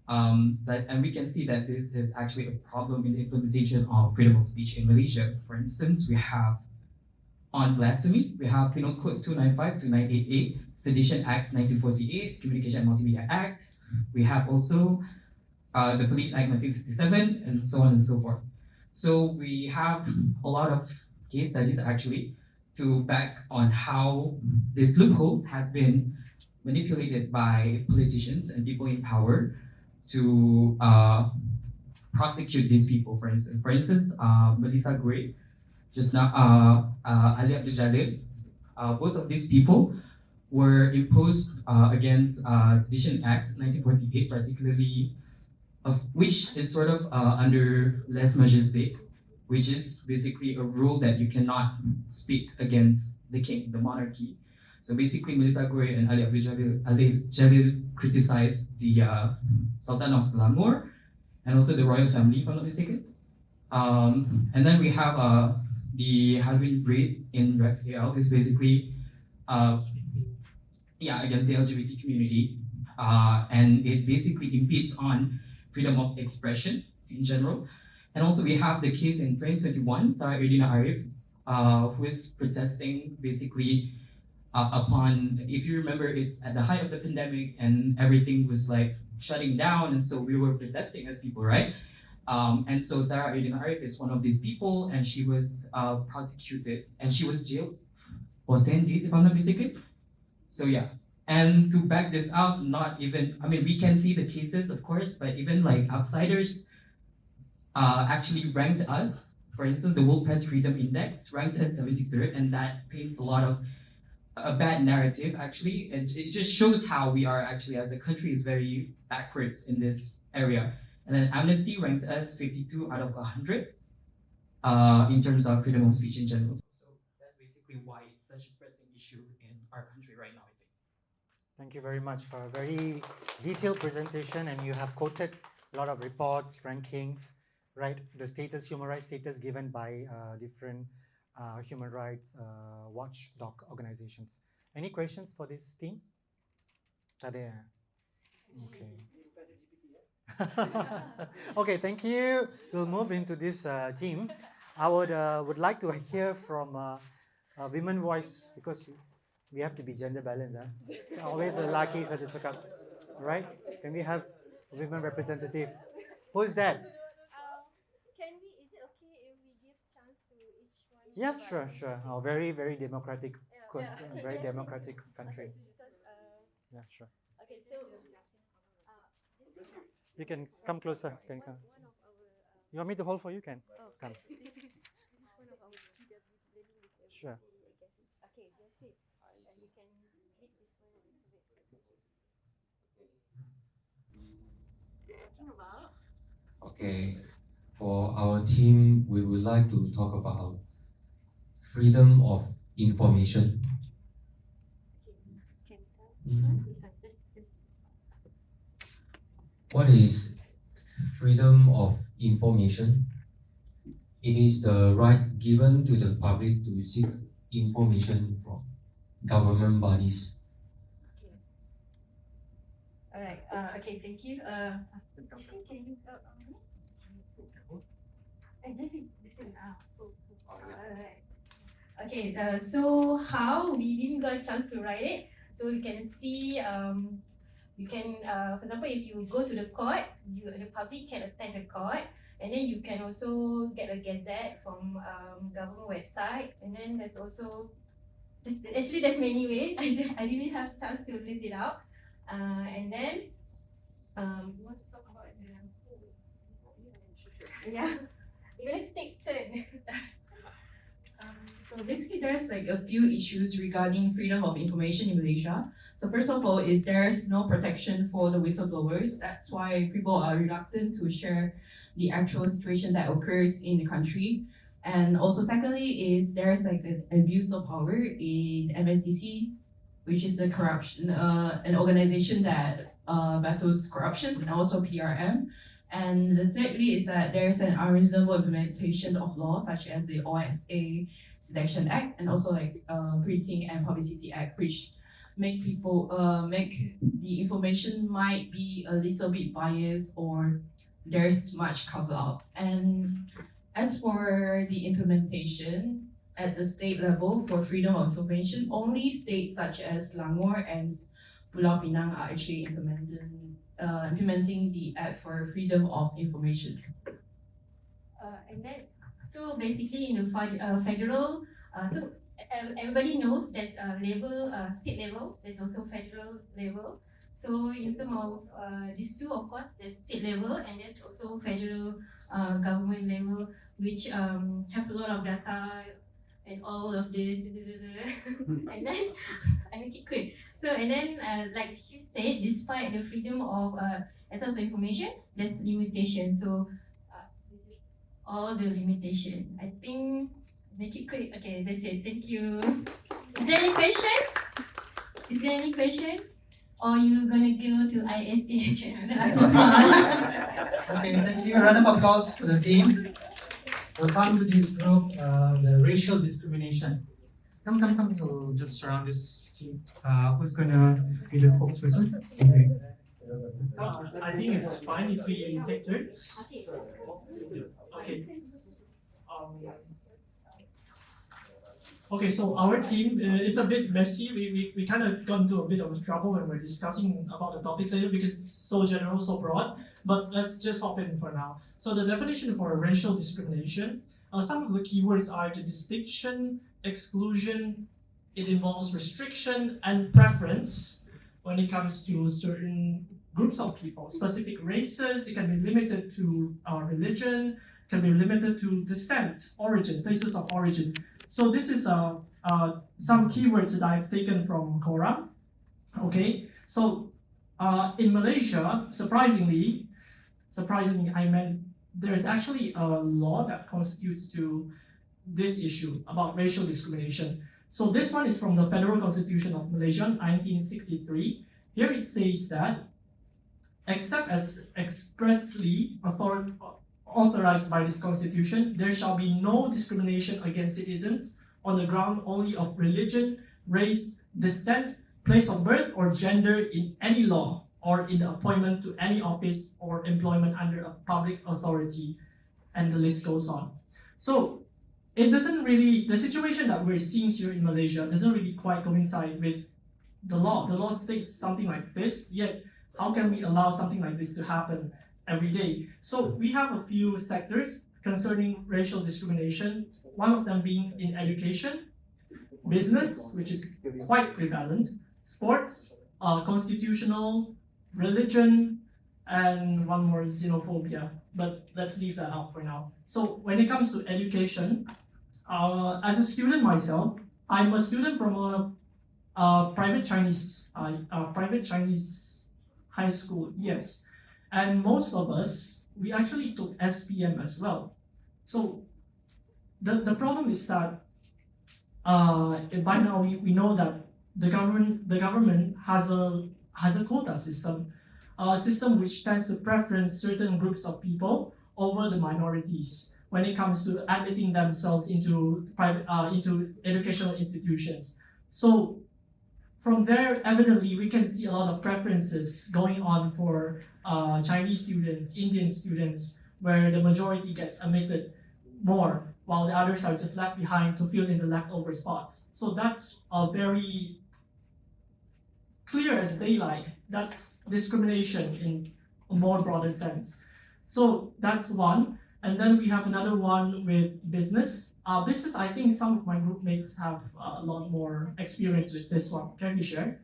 S8: And we can see that this is actually a problem in the implementation of freedom of speech in Malaysia. For instance, we have on blasphemy, we have Penal Code 295 to 988, Sedition Act 1948, Communication and Multimedia Act. We have also the Police Act 1967, and so on and so forth. So we have a lot of case studies actually to back on how these loopholes has been manipulated by politicians and people in power to prosecute these people. For instance, Melissa Gray, just now, Ali Abdul Jalil, both of these people were imposed against Sedition Act 1948, particularly of which is sort of under Les Majestés, which is basically a rule that you cannot speak against the king, the monarchy. So basically, Melissa Gray and Ali Abdul Jalil criticized the Sultan of Selangor and also the royal family, if I'm not mistaken. And then we have the Halloween parade in Rex KL is basically against the LGBT community, and it basically impedes on freedom of expression in general. And also we have the case in 2021, Sarah Erdina Arif, who is protesting basically upon, if you remember, it's at the height of the pandemic and everything was like shutting down, and so we were protesting as people, right? And so Sarah Erdina Arif is one of these people, and she was prosecuted and she was jailed for 10 days, if I'm not mistaken. So yeah, and to back this out, not even, I mean, we can see the cases, of course, but even like outsiders actually ranked us. For instance, the World Press Freedom Index ranked us 73rd, and that paints a lot of a bad narrative, actually. It just shows how we are actually, as a country, is very backwards in this area. And then Amnesty ranked us 52 out of 100 in terms of freedom of speech in general. So that's basically why it's such a pressing issue in our country right now, I think.
S2: Thank you very much for a very detailed presentation, and you have quoted a lot of reports, rankings, right? The status, human rights status given by different human rights watchdog organizations. Any questions for this team? Okay. Okay, thank you. We'll move into this team. I would like to hear from women voice, because We have to be gender balanced, huh? Always lelaki saja cakap, right? Can we have women representative? Who's that?
S4: Can we? Is it okay if we give chance to each one?
S2: Yeah, sure, sure. Oh, very, very democratic,
S4: Okay,
S2: very
S4: that's it.
S2: democratic country.
S4: Okay, because
S2: Yeah, sure.
S4: okay, so this is
S2: You can come closer. Can come.
S4: one of our
S2: You want me to hold for you? Can come.
S4: this is one of our PW learning disability,
S2: Sure.
S4: I guess. Okay, just it. You can read this one a little bit. Talking about
S8: Okay, for our team, we would like to talk about freedom of information.
S4: can this one, this one.
S8: What is freedom of information? It is the right given to the public to seek information from government bodies.
S4: Okay. All right. Okay. Thank you. Jesse, can you? Jesse. All right. Okay. So how we didn't got a chance to write it. So you can see. You can. For example, if you go to the court, the public can attend the court, and then you can also get a gazette from government website, and then there's also. Actually, there's many ways. I didn't have chance to list it out. And then you want to talk about yeah, we're gonna take turn.
S13: So basically, there's like a few issues regarding freedom of information in Malaysia. So first of all, is there's no protection for the whistleblowers. That's why people are reluctant to share the actual situation that occurs in the country. And also, secondly, is there's like an abuse of power in MNCC, which is the corruption, an organization that battles corruptions, and also PRM. And the thirdly is that there's an unreasonable implementation of laws such as the OSA Selection Act and also like Printing and Publicity Act, which make people make the information might be a little bit biased or there's much cover up. And as for the implementation at the state level for freedom of information, only states such as Selangor and Pulau Pinang are actually implementing the Act for Freedom of Information.
S4: And then, so basically in the federal, so everybody knows there's a level, state level, there's also federal level. So in terms of these two, of course, there's state level and there's also federal government level, which have a lot of data and all of this. And then, I make it quick. So, and then, like she said, despite the freedom of access to information, there's limitation. So, this is all the limitation. I think, make it quick. Okay, that's it. Thank you. Is there any question? Is there any question? Or you gonna go to ISA to ask this one?
S6: Okay, thank you. A round of applause for the team. Welcome to this group, the racial discrimination. Come. We'll just surround this team. Who's gonna be the spokesperson? Okay.
S14: I think it's fine if we take turns. Okay. Okay, so our team, it's a bit messy. We kind of got into a bit of trouble when we're discussing about the topics here because it's so general, so broad. But let's just hop in for now. So the definition for racial discrimination, some of the keywords are the distinction, exclusion, it involves restriction and preference when it comes to certain groups of people, specific races. It can be limited to religion, can be limited to descent, origin, places of origin. So this is some keywords that I've taken from PROHAM. Okay, so in Malaysia, surprisingly, I meant there's actually a law that constitutes to this issue about racial discrimination. So this one is from the Federal Constitution of Malaysia, 1963. Here it says that, except as expressly authorized by this constitution, there shall be no discrimination against citizens on the ground only of religion, race, descent, place of birth, or gender in any law or in the appointment to any office or employment under a public authority, and the list goes on. So it doesn't really, the situation that we're seeing here in Malaysia doesn't really quite coincide with the law. The law states something like this, yet how can we allow something like this to happen every day? So we have a few sectors concerning racial discrimination, one of them being in education, business, which is quite prevalent, sports, constitutional, religion, and one more, xenophobia. But let's leave that out for now. So when it comes to education, as a student myself, I'm a student from a private Chinese high school, yes. And most of us, we actually took SPM as well. So the problem is that by now we know that the government has a quota system, a system which tends to preference certain groups of people over the minorities when it comes to admitting themselves into into educational institutions. So from there, evidently, we can see a lot of preferences going on for Chinese students, Indian students, where the majority gets admitted more, while the others are just left behind to fill in the leftover spots. So that's a very clear as daylight. That's discrimination in a more broader sense. So that's one. And then we have another one with business. Business, I think some of my group mates have a lot more experience with this one. Can we share?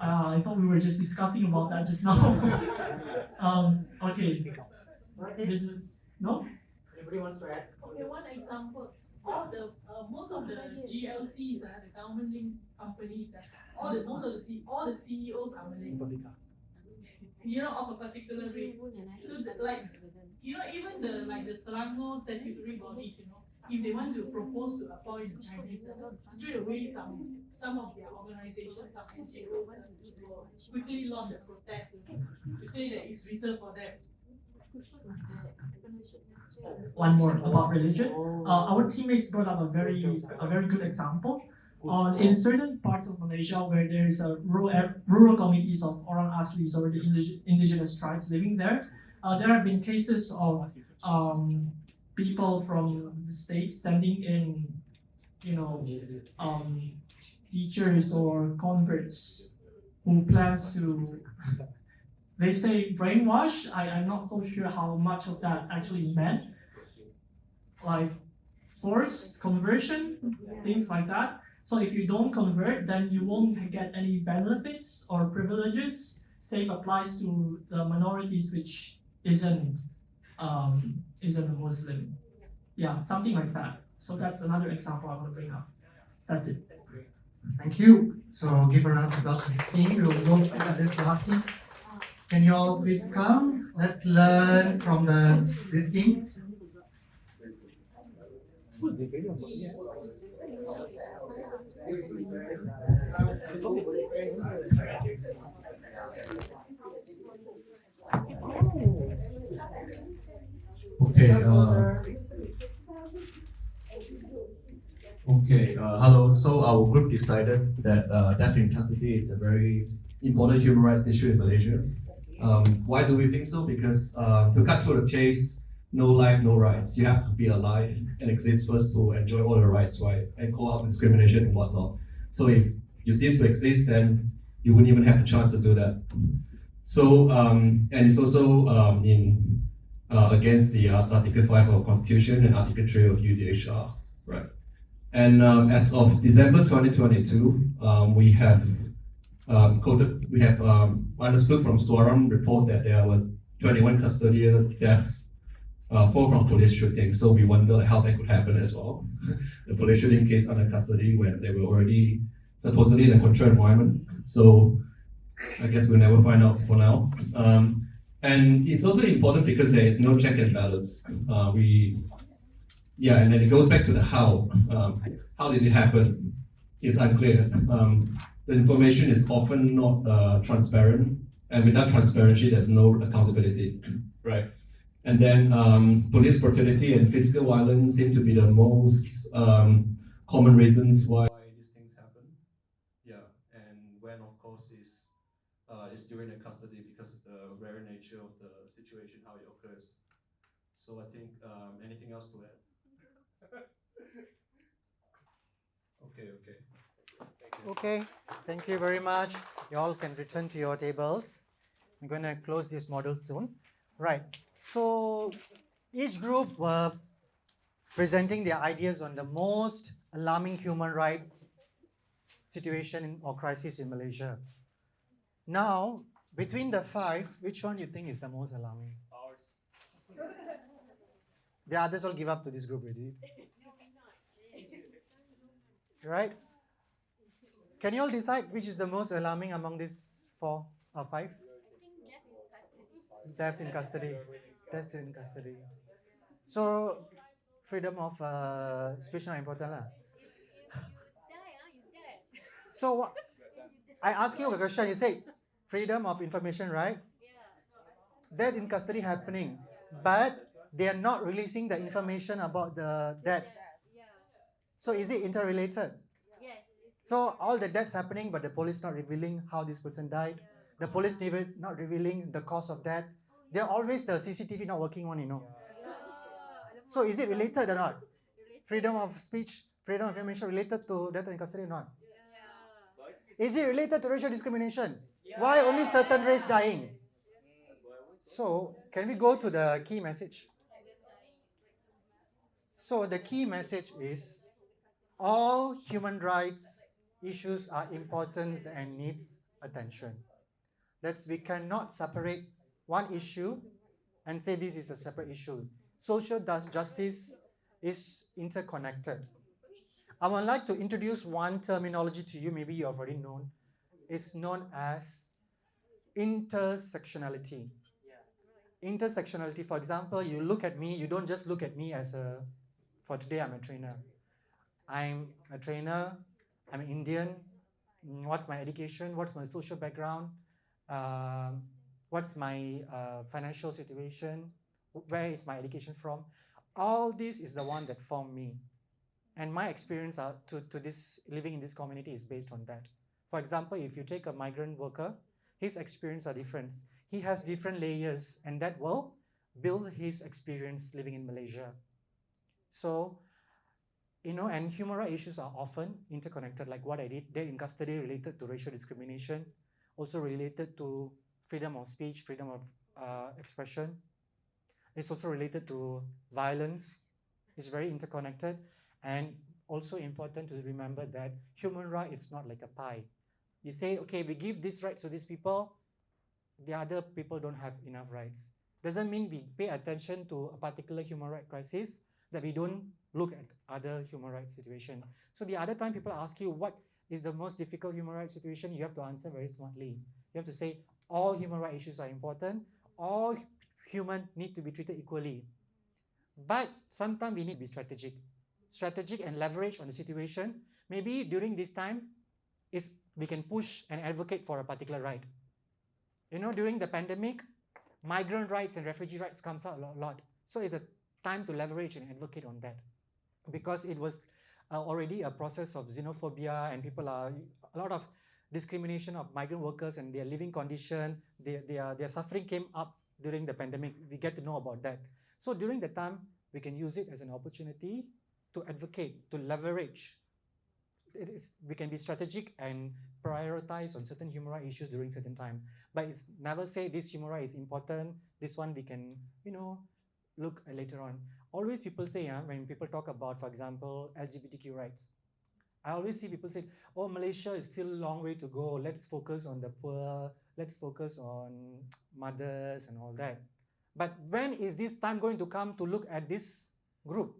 S14: I thought we were just discussing about that just now. Okay. Business, no?
S15: Everybody wants to add?
S16: Okay, one example. All the most of the GLCs, the government linked companies, all the CEOs are Malay. You know, of a particular race. So even the Selangor statutory bodies, if they want to propose to appoint Chinese, straight away some of their organizations, some NGOs will quickly launch a protest to say that it's reserved for them.
S14: One more about religion. Our teammates brought up a very good example. In certain parts of Malaysia where there is a rural communities of Orang Aslis or the indigenous tribes living there, there have been cases of people from the state sending in, teachers or converts who plans to, they say brainwash. I'm not so sure how much of that actually meant, like forced conversion, things like that. So if you don't convert, then you won't get any benefits or privileges. Same applies to the minorities which isn't a Muslim. Yeah, something like that. So that's another example I want to bring up. That's it.
S2: Thank you. So give a round of applause to the team. We will go at this last team. Can you all please come? Let's learn from this team.
S17: Okay. Hello. So our group decided that death in custody is a very important human rights issue in Malaysia. Why do we think so? Because to cut through the chase, no life, no rights. You have to be alive and exist first to enjoy all the rights, right? And call out discrimination and whatnot. So if you cease to exist, then you wouldn't even have the chance to do that. So, and it's also against the Article 5 of our Constitution and Article 3 of UDHR, right? And as of December 2022, we have understood from Swaram report that there were 21 custodial deaths, 4 from police shooting. So we wonder how that could happen as well. The police shooting case under custody when they were already supposedly in a controlled environment. So I guess we'll never find out for now. And it's also important because there is no check and balance. And then it goes back to the how. How did it happen? It's unclear. The information is often not transparent, and without transparency, there's no accountability, right? And then police brutality and physical violence seem to be the most common reasons why these things happen. Yeah, and when of course is is during the custody because of the rare nature of the situation, how it occurs. So I think anything else to add? Okay.
S2: Okay, thank you very much. You all can return to your tables. I'm going to close this model soon. Right, so each group were presenting their ideas on the most alarming human rights situation or crisis in Malaysia. Now, between the five, which one you think is the most alarming?
S10: Ours.
S2: The others all give up to this group already. Right? Can you all decide which is the most alarming among these four or five? Death in custody. Death in custody. So, freedom of speech not important lah. So, I ask you a question. You say freedom of information, right? Death in custody happening, but they are not releasing the information about the deaths. So, is it interrelated? So all the deaths happening, but the police not revealing how this person died. The police never not revealing the cause of death. They're always the CCTV not working on, So is it related or not? Freedom of speech, freedom of information related to death in custody or not? Is it related to racial discrimination? Why only certain race dying? So can we go to the key message? So the key message is all human rights issues are important and needs attention. That's we cannot separate one issue and say this is a separate issue. Social justice is interconnected. I would like to introduce one terminology to you, maybe you have already known. It's known as intersectionality. Intersectionality, for example, you look at me, you don't just look at me as for today I'm a trainer. I'm a trainer, I'm Indian, what's my education, what's my social background, what's my financial situation, where is my education from. All this is the one that formed me. And my experience to this living in this community is based on that. For example, if you take a migrant worker, his experience are different. He has different layers, and that will build his experience living in Malaysia. So, and human rights issues are often interconnected, like what I did. Death in custody related to racial discrimination, also related to freedom of speech, freedom of expression. It's also related to violence. It's very interconnected, and also important to remember that human right is not like a pie. You say, okay, we give these rights to these people, the other people don't have enough rights. Doesn't mean we pay attention to a particular human rights crisis that we don't look at other human rights situation. So the other time people ask you what is the most difficult human rights situation, you have to answer very smartly. You have to say all human rights issues are important, all humans need to be treated equally. But sometimes we need to be strategic and leverage on the situation. Maybe during this time, we can push and advocate for a particular right. During the pandemic, migrant rights and refugee rights comes out a lot. So it's a time to leverage and advocate on that, because it was already a process of xenophobia, and a lot of discrimination of migrant workers and their living condition, their suffering came up during the pandemic. We get to know about that. So during the time, we can use it as an opportunity to advocate, to leverage. We can be strategic and prioritize on certain human rights issues during certain time. But it's never say this human right is important, this one we can, look at later on. Always people say, when people talk about, for example, LGBTQ rights, I always see people say, oh, Malaysia is still a long way to go. Let's focus on the poor. Let's focus on mothers and all that. But when is this time going to come to look at this group?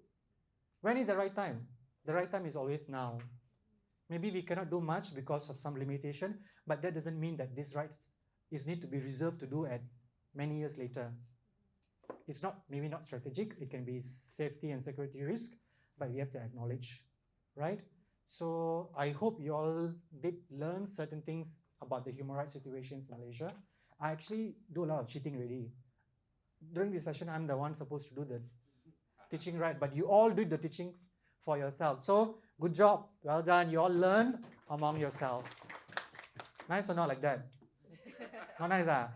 S2: When is the right time? The right time is always now. Maybe we cannot do much because of some limitation, but that doesn't mean that these rights need to be reserved to do at many years later. It's maybe not strategic. It can be safety and security risk, but we have to acknowledge, right? So I hope you all did learn certain things about the human rights situations in Malaysia. I actually do a lot of cheating already. During this session, I'm the one supposed to do the teaching, right? But you all did the teaching for yourself. So good job, well done. You all learn among yourself. Nice or not like that? Not nice, ah?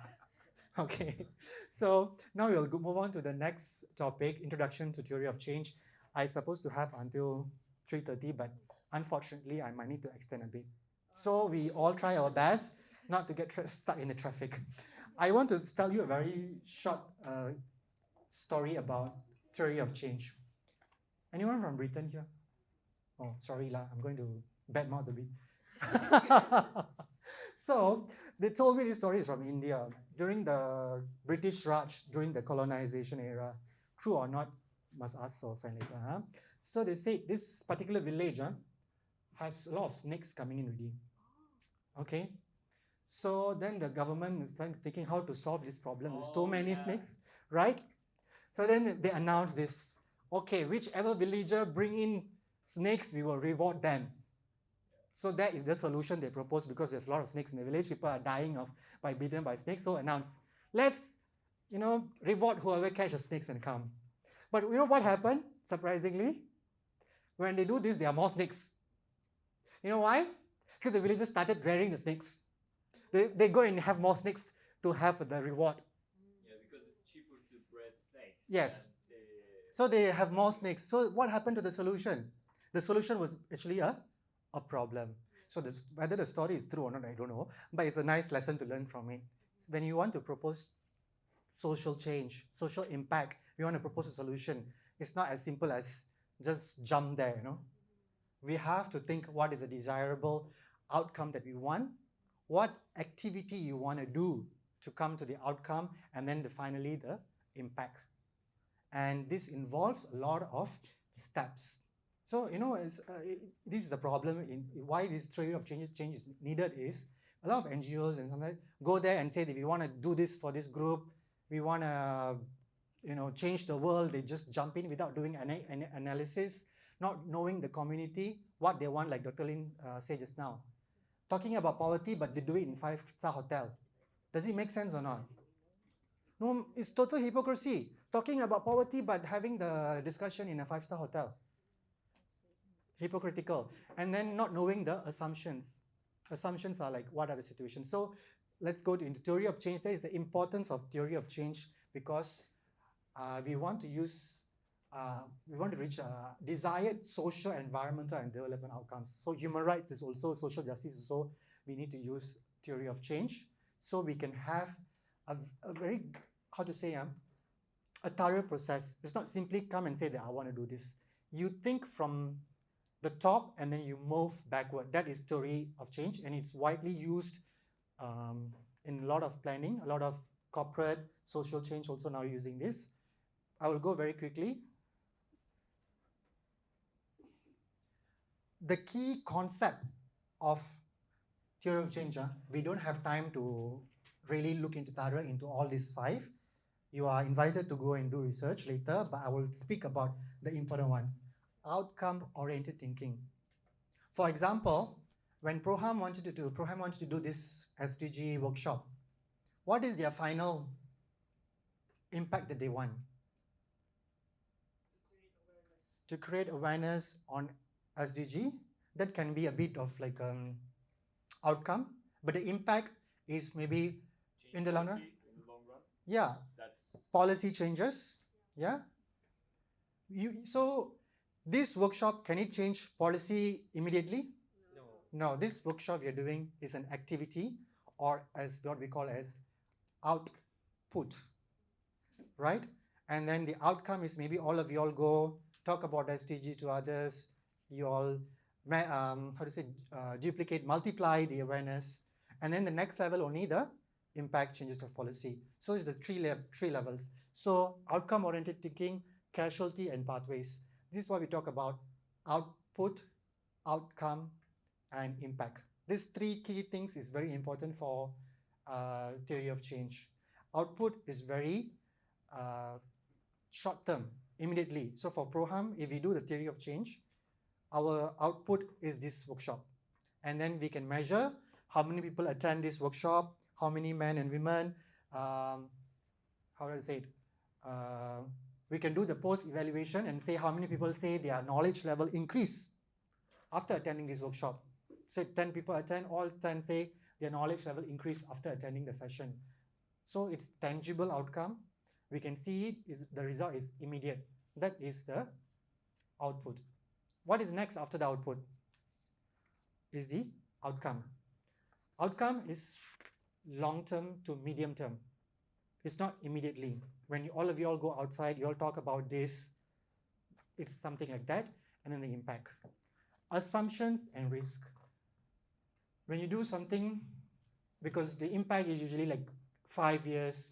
S2: Okay. So now we'll move on to the next topic, Introduction to Theory of Change. I supposed to have until 3:30, but unfortunately, I might need to extend a bit. So we all try our best not to get stuck in the traffic. I want to tell you a very short story about theory of change. Anyone from Britain here? Oh, sorry lah, I'm going to badmouth a bit. So they told me this story is from India. During the British Raj, during the colonization era, true or not, must ask our friend later. Huh? So they say this particular village has a lot of snakes coming in already. Okay. So then the government is thinking how to solve this problem. There's too many snakes, right? So then they announced this. Okay, whichever villager bring in snakes, we will reward them. So that is the solution they proposed because there's a lot of snakes in the village. People are dying by bitten by snakes. So announced, let's reward whoever catches snakes and come. But you know what happened? Surprisingly, when they do this, there are more snakes. You know why? Because the villagers started rearing the snakes. They go and have more snakes to have the reward.
S10: Yeah, because it's cheaper to bred snakes.
S2: Yes. So they have more snakes. So what happened to the solution? The solution was actually a problem. So whether the story is true or not, I don't know. But it's a nice lesson to learn from it. When you want to propose social change, social impact, you want to propose a solution, it's not as simple as just jump there, We have to think what is a desirable outcome that we want, what activity you want to do to come to the outcome, and then finally the impact. And this involves a lot of steps. So, this is the problem in why this theory of change is needed is a lot of NGOs and sometimes go there and say that we want to do this for this group, we want to, change the world. They just jump in without doing any analysis, not knowing the community, what they want, like Dr. Lin said just now. Talking about poverty, but they do it in 5-star hotel. Does it make sense or not? No, it's total hypocrisy. Talking about poverty, but having the discussion in a 5-star hotel. Hypocritical. And then not knowing the assumptions. Assumptions are like, what are the situations? So let's go into theory of change. There is the importance of theory of change because we want to reach desired social, environmental, and development outcomes. So human rights is also social justice. So we need to use theory of change so we can have a very, a thorough process. It's not simply come and say that I want to do this. You think from the top and then you move backward. That is theory of change, and it's widely used in a lot of planning, a lot of corporate social change also now using this. I will go very quickly. The key concept of theory of change, we don't have time to really look into all these 5. You are invited to go and do research later, but I will speak about the important ones. Outcome-oriented thinking. For example, when PROHAM wanted to do this SDG workshop, what is their final impact that they want? To create awareness on SDG. That can be a bit of like outcome, but the impact is maybe in the long run. Yeah, that's policy changes. Yeah. So this workshop, can it change policy immediately? No, this workshop you're doing is an activity, or as what we call as output, right? And then the outcome is maybe all of you all go talk about SDG to others. You all, duplicate, multiply the awareness, and then the next level only the impact changes of policy. So it's the three levels. So outcome-oriented thinking, casualty, and pathways. This is what we talk about: output, outcome, and impact. These 3 key things is very important for theory of change. Output is very short-term, immediately. So for PROHAM, if we do the theory of change, our output is this workshop. And then we can measure how many people attend this workshop, how many men and women, how do I say it? We can do the post-evaluation and say how many people say their knowledge level increase after attending this workshop. Say 10 people attend, all 10 say their knowledge level increase after attending the session. So it's tangible outcome. We can see it, is the result is immediate. That is the output. What is next after the output? Is the outcome. Outcome is long-term to medium-term. It's not immediately. When all of you all go outside, you all talk about this, it's something like that, and then the impact. Assumptions and risk. When you do something, because the impact is usually like 5 years,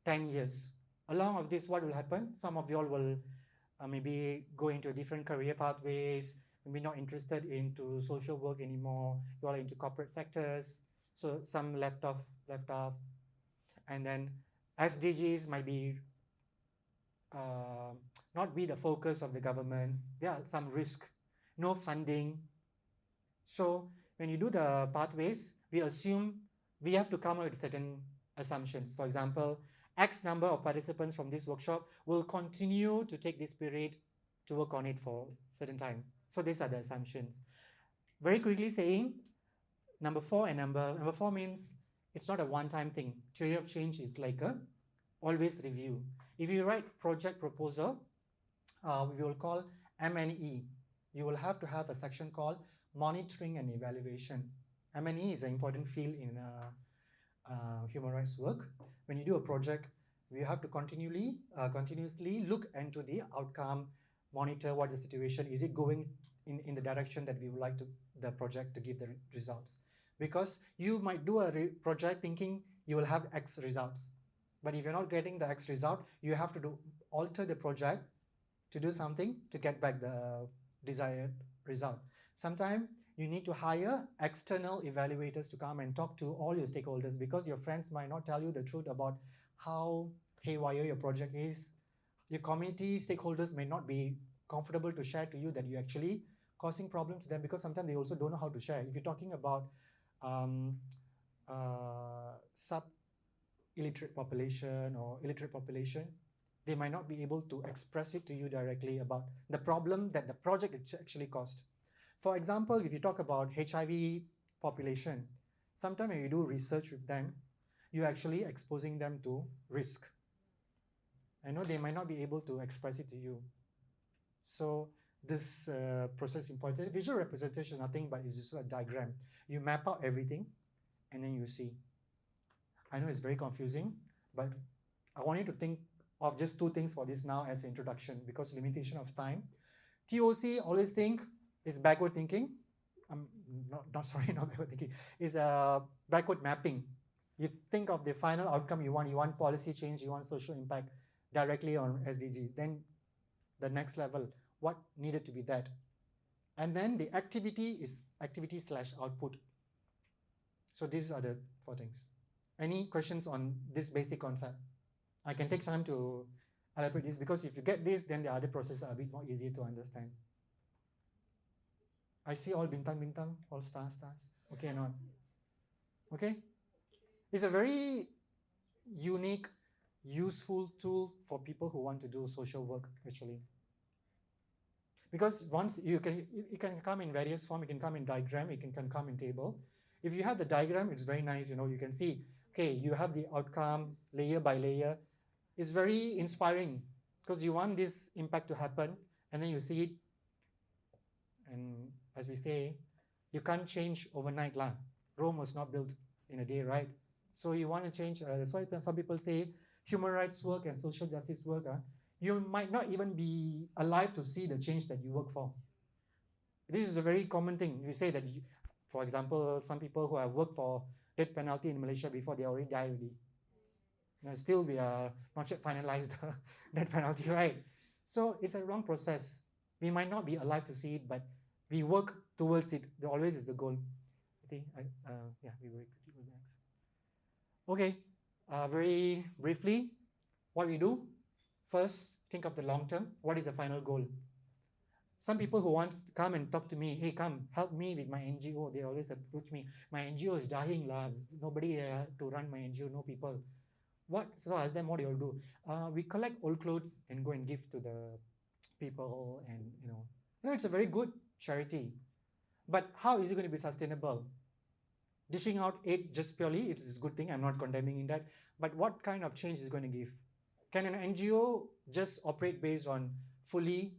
S2: 10 years. Along of this, what will happen? Some of you all will maybe go into different career pathways, maybe not interested into social work anymore, you all are into corporate sectors, so some left off. And then SDGs might be not be the focus of the government. There are some risk, no funding. So when you do the pathways, we assume we have to come up with certain assumptions. For example, X number of participants from this workshop will continue to take this period to work on it for a certain time. So these are the assumptions. Very quickly saying, number 4 and number 4 means it's not a one-time thing. Theory of change is like a always review. If you write project proposal, we will call M&E. You will have to have a section called monitoring and evaluation. M&E is an important field in human rights work. When you do a project, we have to continuously look into the outcome, monitor what the situation is. It going in the direction that we would like the project to give the results? Because you might do a project thinking you will have X results, but if you're not getting the X result, you have to alter the project to do something to get back the desired result. Sometimes you need to hire external evaluators to come and talk to all your stakeholders, because your friends might not tell you the truth about how haywire your project is. Your community stakeholders may not be comfortable to share to you that you're actually causing problems to them, because sometimes they also don't know how to share. If you're talking about sub-illiterate population or illiterate population, they might not be able to express it to you directly about the problem that the project actually caused. For example, if you talk about HIV population, sometimes when you do research with them, you're actually exposing them to risk. I know they might not be able to express it to you. So this process is important. Visual representation is nothing but it's just a diagram. You map out everything and then you see. I know it's very confusing, but I want you to think of just 2 things for this now as an introduction, because limitation of time. TOC, always think, is backward thinking. Not backward thinking. Is backward mapping. You think of the final outcome you want policy change, you want social impact directly on SDG. Then the next level, what needed to be that? And then the activity is activity/output. So these are the 4 things. Any questions on this basic concept? I can take time to elaborate this, because if you get this, then the other processes are a bit more easier to understand. I see all bintang, all stars. Okay or not? Okay? It's a very unique, useful tool for people who want to do social work, actually. Because once it can come in various form, it can come in diagram, it can come in table. If you have the diagram, it's very nice, you can see, okay, you have the outcome layer by layer. It's very inspiring, because you want this impact to happen, and then you see it. And as we say, you can't change overnight. Rome was not built in a day, right? So you want to change. That's why some people say human rights work and social justice work, you might not even be alive to see the change that you work for. This is a very common thing. You say that, for example, some people who have worked for death penalty in Malaysia before, they already died already. Still, we are not yet finalized the death penalty, right? So it's a wrong process. We might not be alive to see it, but we work towards it. There always is the goal. I think, we very quickly go next. Okay, very briefly, what we do. First, think of the long term. What is the final goal? Some people who want to come and talk to me, hey, come, help me with my NGO. They always approach me. My NGO is dying. Nobody to run my NGO, no people. So I ask them, what do you do? We collect old clothes and go and give to the people, and it's a very good charity. But how is it going to be sustainable? Dishing out aid just purely, it's a good thing, I'm not condemning in that, but what kind of change is going to give? Can an NGO just operate based on fully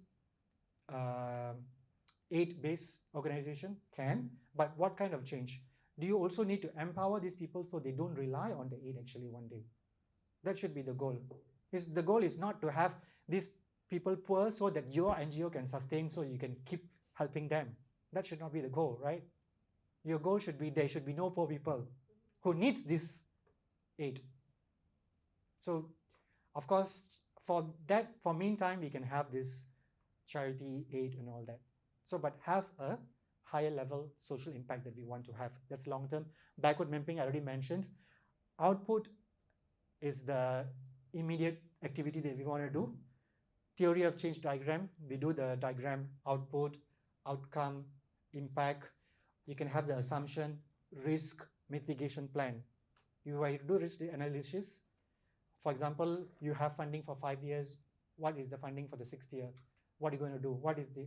S2: aid-based organization? Can, but what kind of change? Do you also need to empower these people so they don't rely on the aid actually one day? That should be the goal. The goal is not to have these people poor so that your NGO can sustain so you can keep helping them. That should not be the goal, right? Your goal should be there should be no poor people who needs this aid. So, of course, for that, for meantime, we can have this charity aid and all that. So, but have a higher level social impact that we want to have. That's long term. Backward mapping, I already mentioned. Output is the immediate activity that we want to do. Theory of change diagram, we do the diagram, output, outcome, impact. You can have the assumption, risk, mitigation plan. You do risk analysis. For example, you have funding for 5 years. What is the funding for the 6th year? What are you going to do?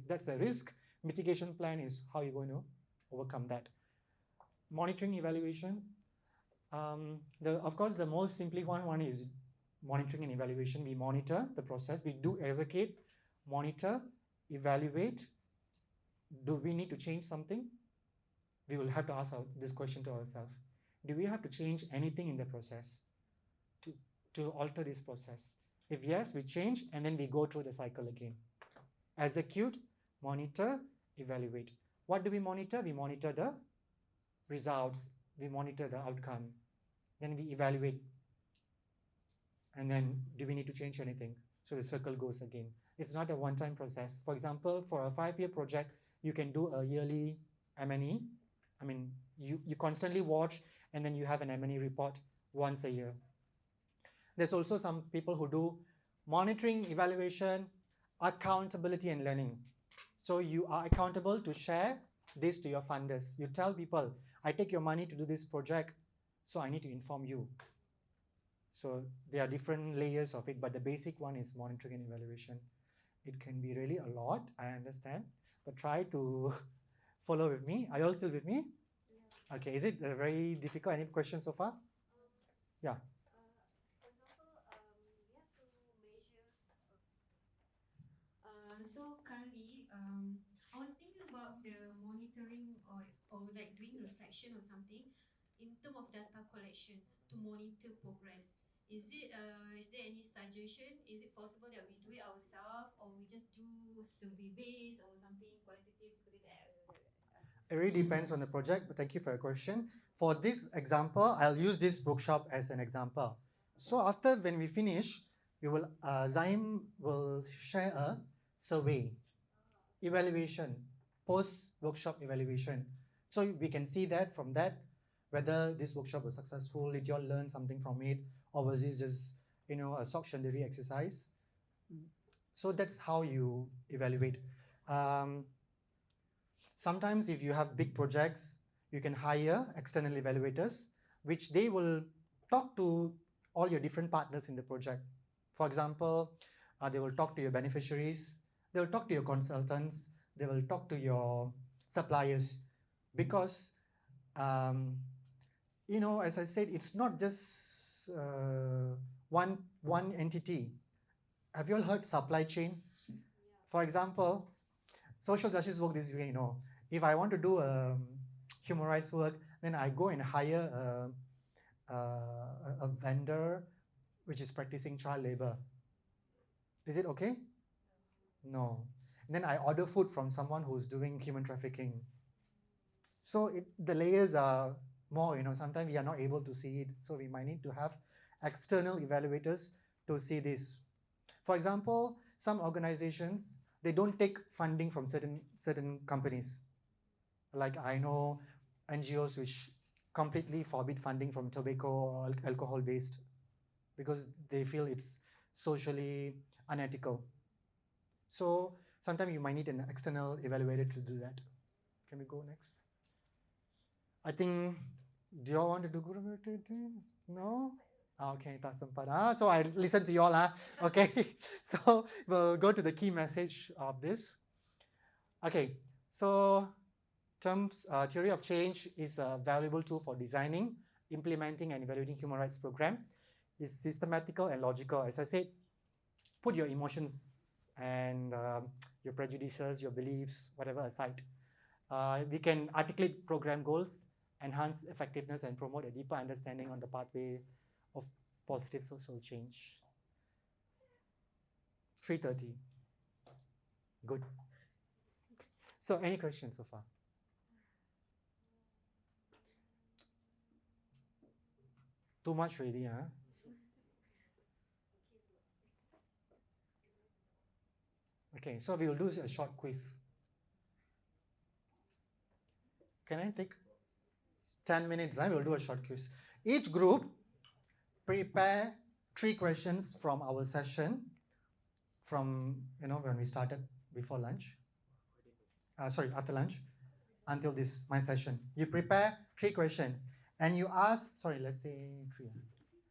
S2: That's the risk. Mitigation plan is how you're going to overcome that. Monitoring evaluation. Of course, the most simply one is monitoring and evaluation. We monitor the process. We do execute, monitor, evaluate. Do we need to change something? We will have to ask this question to ourselves. Do we have to change anything in the process to alter this process? If yes, we change and then we go through the cycle again. Execute, monitor, evaluate. What do we monitor? We monitor the results. We monitor the outcome. Then we evaluate. And then do we need to change anything? So the circle goes again. It's not a one-time process. For example, for a 5-year project, you can do a yearly M&E. I mean, you constantly watch and then you have an M&E report once a year. There's also some people who do monitoring, evaluation, accountability and learning. So you are accountable to share this to your funders. You tell people, I take your money to do this project, so I need to inform you. So there are different layers of it, but the basic one is monitoring and evaluation. It can be really a lot, I understand, but try to follow with me. Are you all still with me? Yes. Okay, is it very difficult? Any questions so far? Yeah.
S4: So currently, I was thinking about the monitoring or like doing reflection or something in terms of data collection to monitor progress. Is there any suggestion? Is it possible that we do it ourselves or we just do survey based or something qualitative?
S2: It really depends on the project, but thank you for your question. For this example, I'll use this bookshop as an example. So after when we finish, we will Zaim will share a survey, evaluation, post-workshop evaluation. So we can see that from that, whether this workshop was successful, did you all learn something from it, or was this just, a sock chandelier exercise? So that's how you evaluate. Sometimes if you have big projects, you can hire external evaluators, which they will talk to all your different partners in the project. For example, they will talk to your beneficiaries, they will talk to your consultants, they will talk to your suppliers, because as I said, it's not just one entity. Have you all heard supply chain? For example, social justice work this way, if I want to do human rights work, then I go and hire a vendor which is practicing child labor. Is it okay? No. And then I order food from someone who's doing human trafficking. So the layers are more, sometimes we are not able to see it. So we might need to have external evaluators to see this. For example, some organizations, they don't take funding from certain companies. Like I know NGOs which completely forbid funding from tobacco or alcohol-based because they feel it's socially unethical. So sometimes you might need an external evaluator to do that. Can we go next? I think, do you all want to do group activity? No? Okay, tak sempat. So I listen to you all. Okay, so we'll go to the key message of this. Okay, so theory of change is a valuable tool for designing, implementing, and evaluating human rights program. It's systematical and logical. As I said, put your emotions and your prejudices, your beliefs, whatever aside. We can articulate program goals, enhance effectiveness, and promote a deeper understanding on the pathway of positive social change. 3:30. Good. So, any questions so far? Too much already, huh? Okay, so we will do a short quiz. Can I take 10 minutes? Then we'll do a short quiz. Each group prepare 3 questions from our session from, when we started before lunch. After lunch until this, my session. You prepare 3 questions and you ask, let's say 3.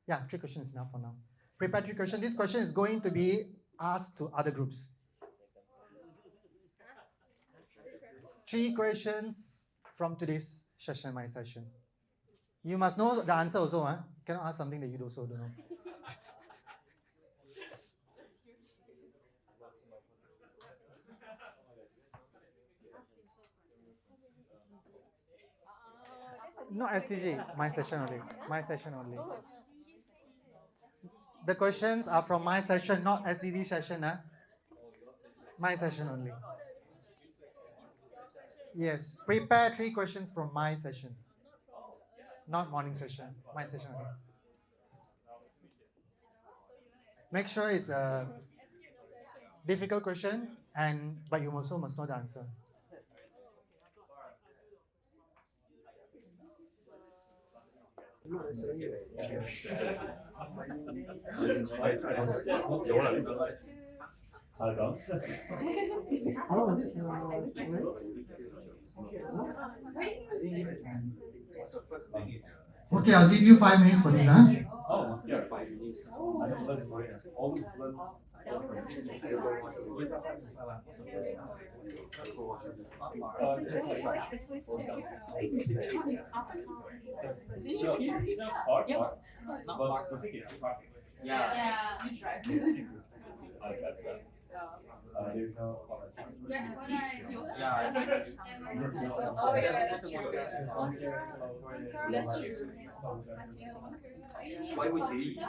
S2: Yeah, 3 questions enough for now. Prepare 3 questions. This question is going to be asked to other groups. 3 questions from today's session, my session. You must know the answer also, huh? Cannot ask something that you also don't know. No SDG, my session only. My session only. The questions are from my session, not SDG session, huh? My session only. Yes, prepare 3 questions from my session. Not morning session, my session only. Make sure it's a difficult question, but you also must know the answer.
S11: How long was it?
S2: Okay, I'll give you 5 minutes for this, huh?
S10: Oh, yeah, 5 minutes. I don't learn for it. All learn.
S7: Yeah, you try.
S10: There's no
S7: Oh yeah, that's true. That's true.
S10: Why would they use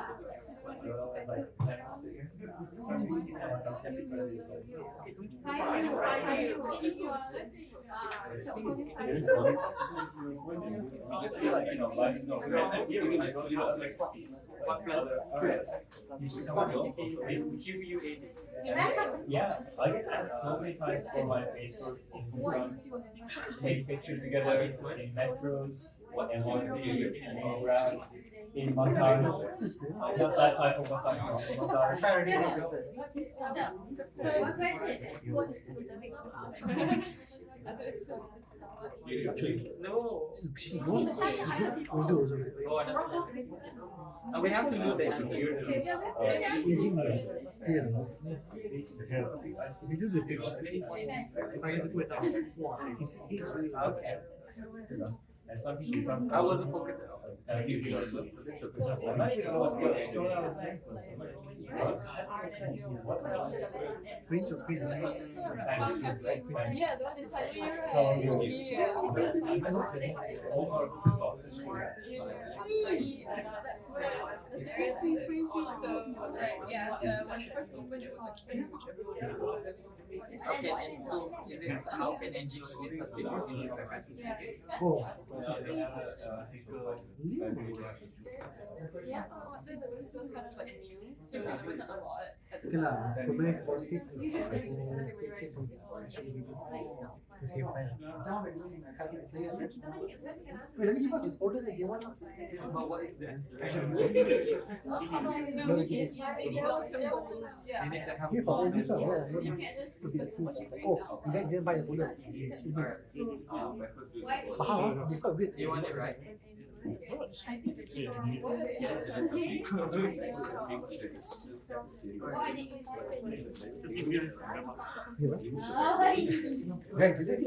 S10: yeah, I get asked so many times for my Facebook, Instagram, take pictures together in metros, and want to be around in massage. Not that type of massage, massage.
S7: What question?
S10: No.
S11: She's good. We'll do also.
S10: So we have to do the answer.
S11: We do the thing. If I just quit
S10: Okay. And some people, I wasn't focused at all.
S11: Print or print.
S7: Yeah, the one inside that's where so yeah, when I first opened it was like huge.
S10: Okay, and so is it how can NGOs be sustainable in your
S11: Oh.
S7: Yeah, so then it was still kind of like new, so it wasn't a lot.
S11: Okay lah, pemain for 6 to save time. Wait, let me give out this folder that they want.
S10: But what is the answer?
S7: No, you can maybe have some goals. Yeah.
S11: Here for this one, yeah.
S7: You can't just because what you
S11: Oh, you guys didn't buy the folder. But how? It's quite weird.
S10: You want it right?
S11: Guys,
S7: Like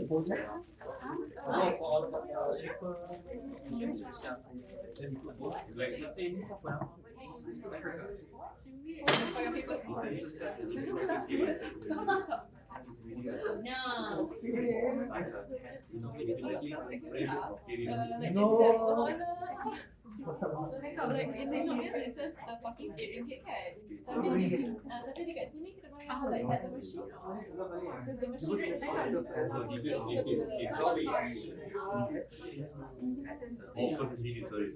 S7: dia tengok dia it says parking RM8 kan. Tapi dekat sini kita boleh like at the machine. Because the machine right now
S5: Open digitally.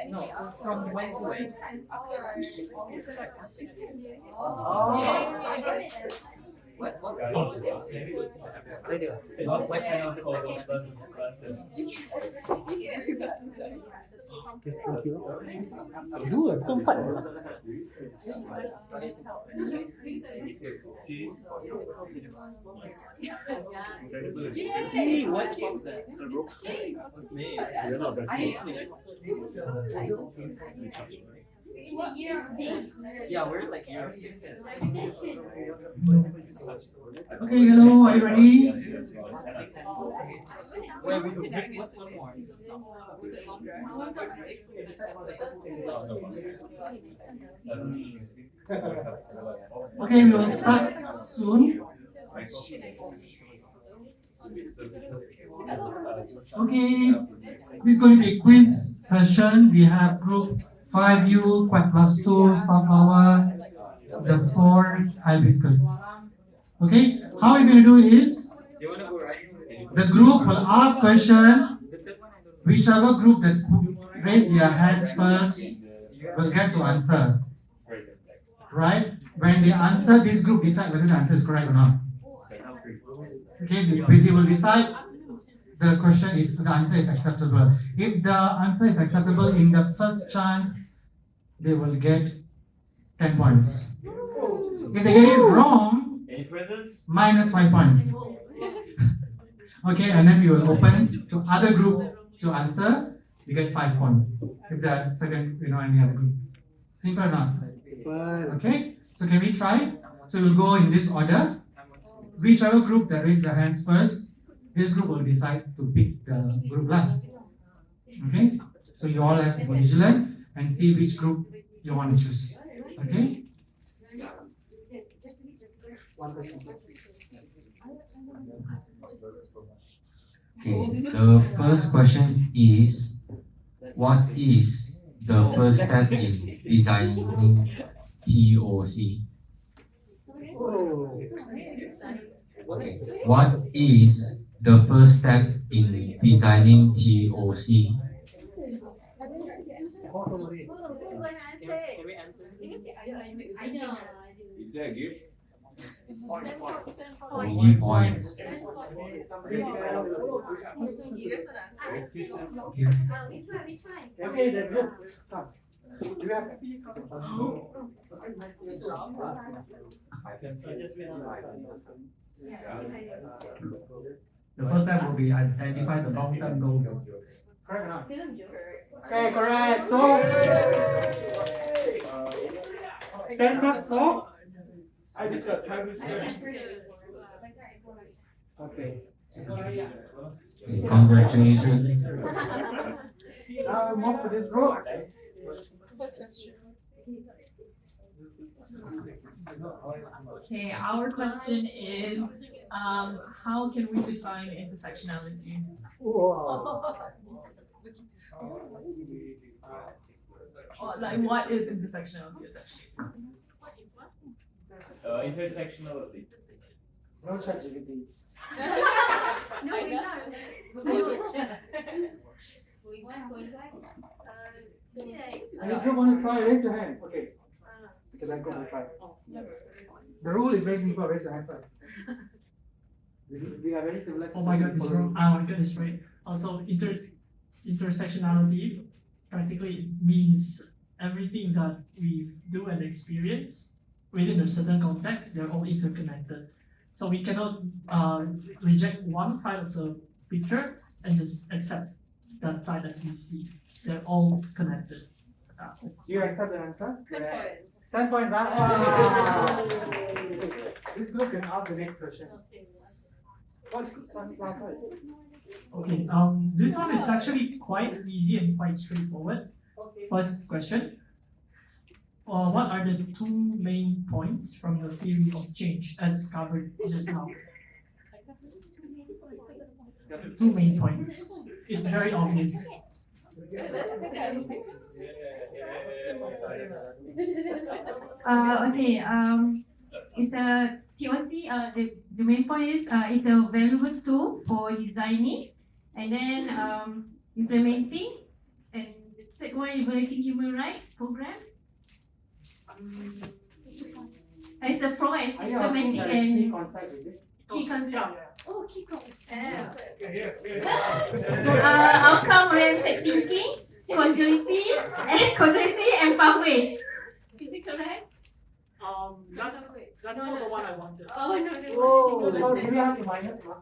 S7: No,
S9: from when to when?
S10: What kind of code does
S11: Dua ke empat?
S10: What was that? What's name? Yeah, we're like year of space.
S2: Okay, hello, are you ready?
S10: Wait, we could pick what's one more?
S2: Okay, we will start soon. Okay, this is going to be a quiz session. We have group 5U, Quad plus 2, Sunflower, the 4 hibiscus. Okay, how we're going to do is, the group will ask question, whichever group that raise their hands first will get to answer. Right? When they answer, this group decide whether the answer is correct or not. Okay, they will decide the question is, the answer is acceptable. If the answer is acceptable in the first chance, they will get 10 points. If they get it wrong, minus 5 points. Okay, and then we will open to other group to answer, you get 5 points. If the second, any other group. Simple or not? Okay, so can we try? So we'll go in this order. Whichever group that raise their hands first, this group will decide to pick the group line. Okay, so you all have to be vigilant and see which group you want to choose. Okay?
S15: Okay, the first question is, what is the first step in designing TOC? Okay, what is the first step in designing TOC?
S10: Can we answer?
S12: Is there a gift?
S15: Only points.
S2: Okay, then group. Come. You have
S6: The first step will be identify the long-term goals.
S2: Correct or not? Okay, correct. So 10 marks for okay.
S15: Congratulations.
S2: Now we move to this group.
S18: Okay, our question is, how can we define intersectionality? Like, what is intersectionality essentially?
S10: Intersectionality.
S2: No ChatGPT. Any group want to try? Raise your hand. Okay. Because I got to try. The rule is very simple. Raise your hand first. We are very civilized.
S14: Oh my god, this wrong. I want to get this right. Also, intersectionality practically means everything that we do and experience within a certain context, they're all interconnected. So we cannot reject one side of the picture and just accept that side that we see. They're all connected.
S1: Do you accept the answer?
S7: 10 points.
S1: 10 points. Wow. This group can ask the next question. What's sunflower?
S14: Okay, this one is actually quite easy and quite straightforward. First question. What are the two main points from the theory of change as covered just now? Two main points. It's very obvious.
S4: Okay, it's a TOC, the main point is it's a valuable tool for designing and then implementing, and the third one, evaluating human rights program. It's a program, it's systematic and key concept. Oh, key concept. Outcome oriented thinking, causality and pathway. Is it correct?
S14: That's not the one I wanted.
S4: Oh, no.
S1: Oh, so do we have to minus one?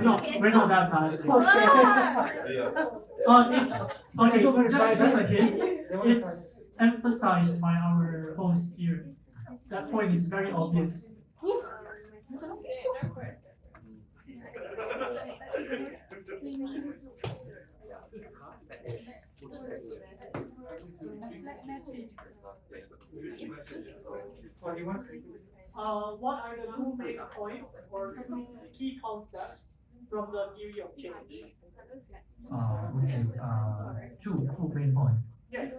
S14: No, we're not that bad. It's just a hint. It's emphasized by our host here. That point is very obvious. What are the two main points or two key concepts from the theory of change?
S6: Okay. Two main points.
S14: Yes.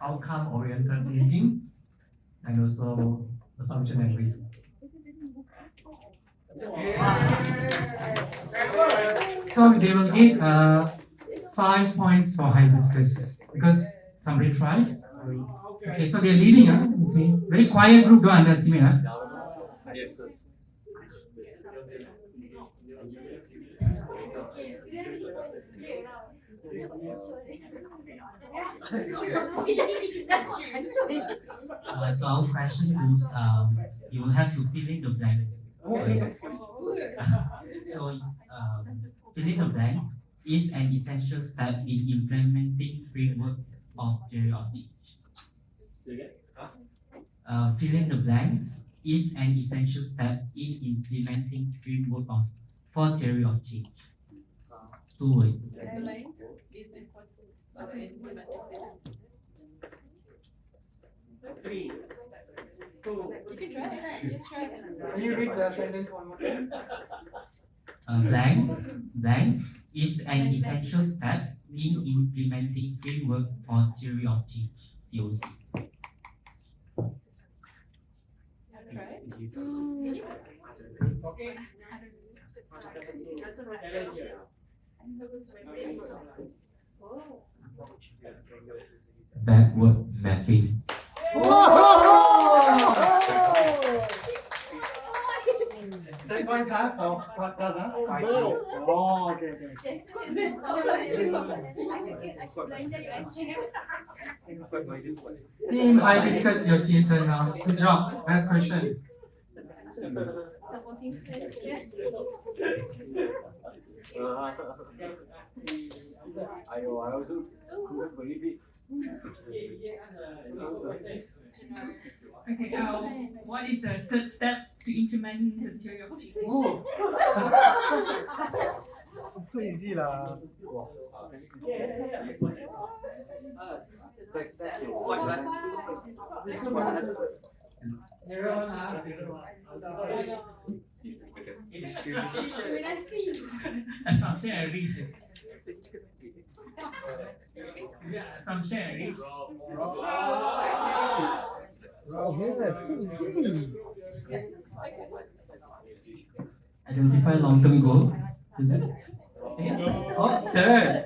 S6: Outcome-oriented thinking and also assumption and risk. So they will get 5 points for hibiscus because somebody tried. Okay, so they're leading us. You see, very quiet group. Don't underestimate.
S15: So our question is, you will have to fill in the blanks. So fill in the blanks is an essential step in implementing framework of theory of change. Fill in the blanks is an essential step in implementing framework of for theory of change. 2 words.
S7: Blank is important.
S1: 3, 2.
S7: You can try it. Just try it.
S1: Can you read the sentence one more time?
S15: Blank is an essential step in implementing framework for theory of change. TOC.
S1: Okay.
S15: Backward mapping.
S1: 10 points, huh? Oh, what does, huh? 5. Oh, okay.
S2: Team hibiscus, your team turn now. Good job. Last question.
S10: I also couldn't believe it.
S13: Okay, what is the third step to implement the theory of change?
S11: So easy lah.
S8: Assumption and risk. Assumption and risk.
S11: Yes, so easy.
S15: Identify long-term goals. Is it? Yeah. Oh, third.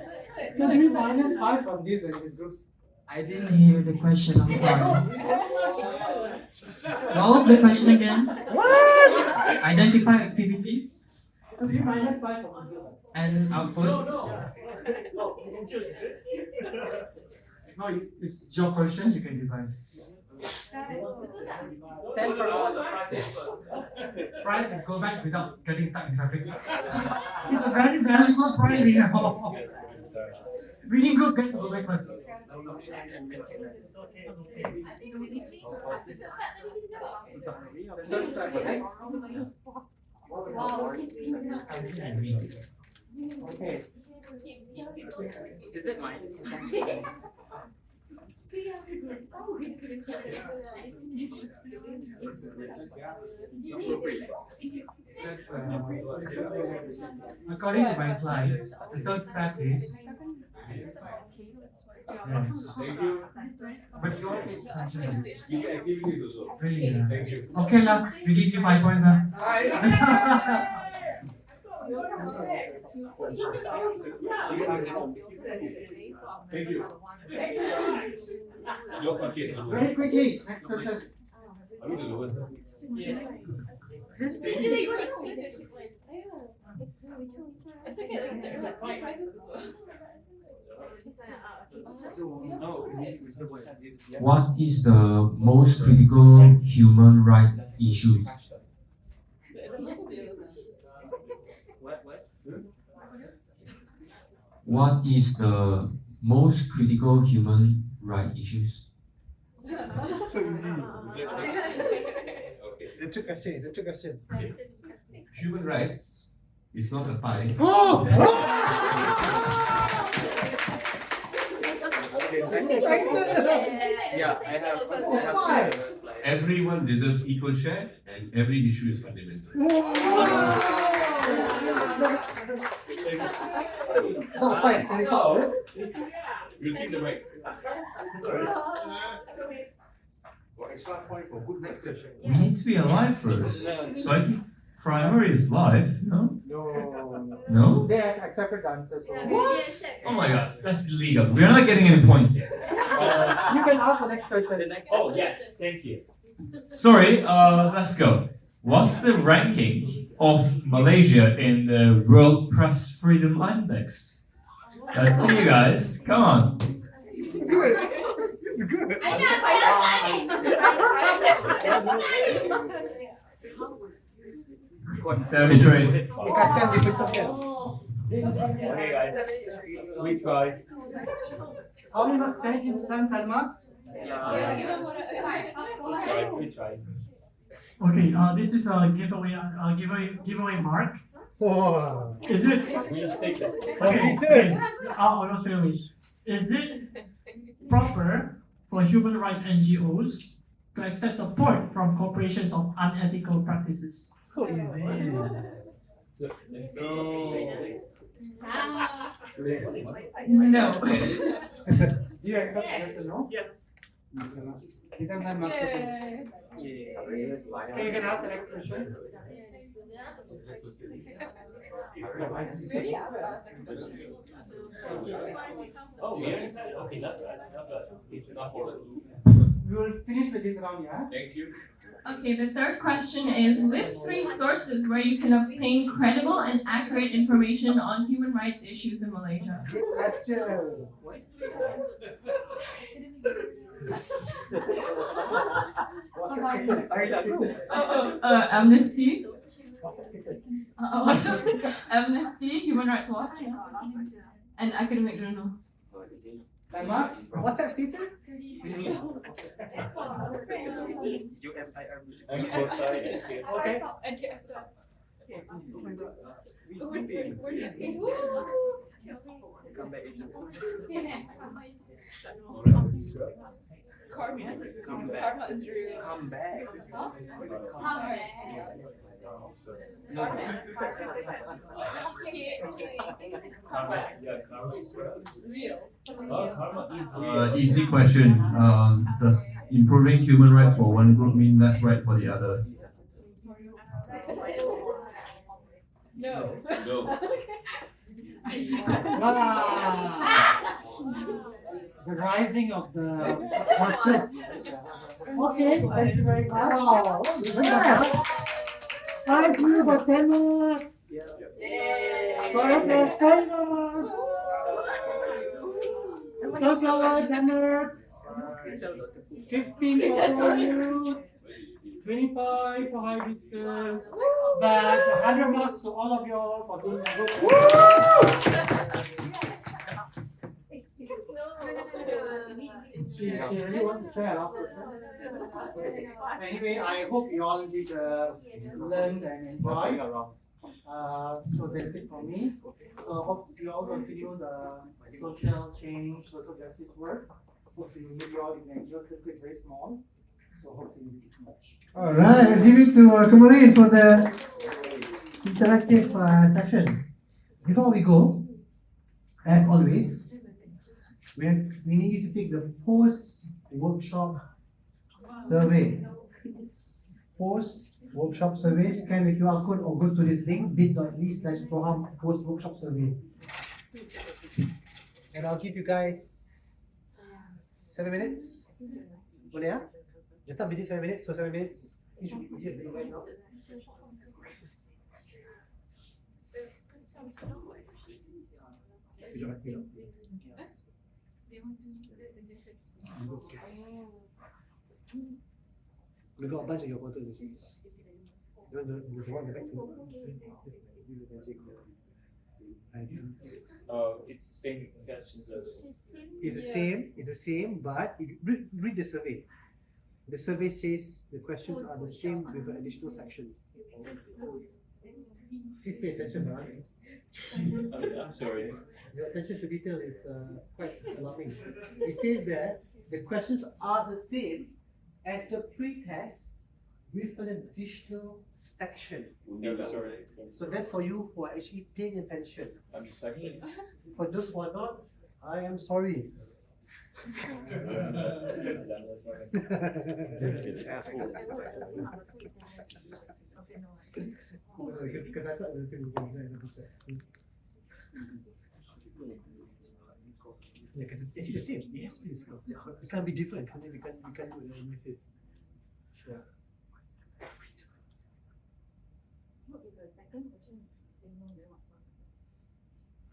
S1: So do we minus 5 from these groups?
S15: I didn't hear the question. I'm sorry. What was the question again?
S1: What?
S15: Identify activities
S1: So do we minus 5 from these?
S15: and outputs.
S2: No, it's your question. You can decide.
S1: 10 for all the
S2: Prize is go back without getting stuck in traffic. It's a very valuable prize, you know. Reading group get to go back first.
S1: Okay. Is it mine?
S2: According to my slides, the third step is but your assumption is really
S12: Thank you.
S2: okay lah. We give you 5 points lah.
S12: Thank you. Your okay.
S2: Very quickly, next question.
S12: Are we the lowest?
S7: It's okay, like certain like free prizes as well.
S15: What is the most critical human rights issues? What is the most critical human rights issues?
S11: So easy. It's a trick question. It's a trick question.
S12: Human rights is not a pie.
S1: Yeah, I have
S12: Everyone deserves equal share, and every issue is fundamental.
S11: No, fine. Can you talk?
S12: We'll keep the mic.
S3: Extra point for good next question.
S8: We need to be alive first. So I think primary is life, no?
S11: No.
S8: No?
S2: They have accepted the answer. So
S8: What? Oh my god, that's illegal. We're not getting any points here.
S2: you can ask the next question.
S10: Oh yes, thank you.
S8: Sorry, let's go. What's the ranking of Malaysia in the World Press Freedom Index? Let's see you guys. Come on.
S11: This is good. This is good.
S8: Cemetery.
S11: Ikatkan dipecahkan.
S10: Okay guys, we tried.
S2: How many marks? Can you give 10 marks?
S10: We tried.
S14: Okay, this is a giveaway mark.
S11: Wow.
S14: Is it?
S10: We take this.
S14: Okay. I'll show you. Is it proper for human rights NGOs to access support from corporations of unethical practices?
S11: So easy.
S13: No.
S2: Do you accept yes or no?
S10: Yes.
S2: Give them 10 marks. Okay, you can ask the next question.
S10: Oh yeah. Okay, not bad. Not bad. It's not for.
S2: We will finish with this round, yeah?
S12: Thank you.
S13: Okay, the third question is list 3 sources where you can obtain credible and accurate information on human rights issues in Malaysia.
S11: Good question.
S13: Amnesty. Amnesty, Human Rights Watch, and Academic Journal.
S2: 10 marks?
S11: WhatsApp status?
S2: Okay.
S7: Karma is real.
S1: Come back.
S7: Huh?
S1: No.
S17: Easy question. Does improving human rights for one group mean less right for the other?
S7: No.
S12: No.
S2: The rising of the horses. Okay, thank you very much. Oh, thank you for 10 marks. Perfect, 10 marks. Social 10 marks.
S1: 15 for you, 25 for hibiscus, but 100 marks to all of you all for doing a good She really wants to try a last question. Anyway, I hope you all did learn and enjoy. So that's it for me. So hope you all continue the social change, social justice work. Hope you meet you all in the NGO circuit very small. So hope to meet you much.
S11: All right, let's give it to Kumarin for the interactive session. Before we go, as always, we need you to take the post-workshop survey. Post-workshop survey, scan the QR code or go to this link, bit.ly/PROHAM post-workshop survey. And I'll give you guys 7 minutes. Boleh ya? Just start within 7 minutes, so 7 minutes. It should be easier for you guys now. Good job, good job. We got a bunch of your photos. There's one in the back.
S10: It's the same questions as.
S11: It's the same, but if you read the survey. The survey says the questions are the same with an additional section. Please pay attention, right?
S10: I'm sorry.
S11: Your attention to detail is quite alarming. It says that the questions are the same as the pre-test with an additional section.
S10: No, sorry.
S11: So that's for you who are actually paying attention.
S10: I'm studying.
S11: For those who are not, I am sorry. Because I thought the thing was because it's the same. It has to be the same. It can't be different because then we can't do the analysis. Yeah.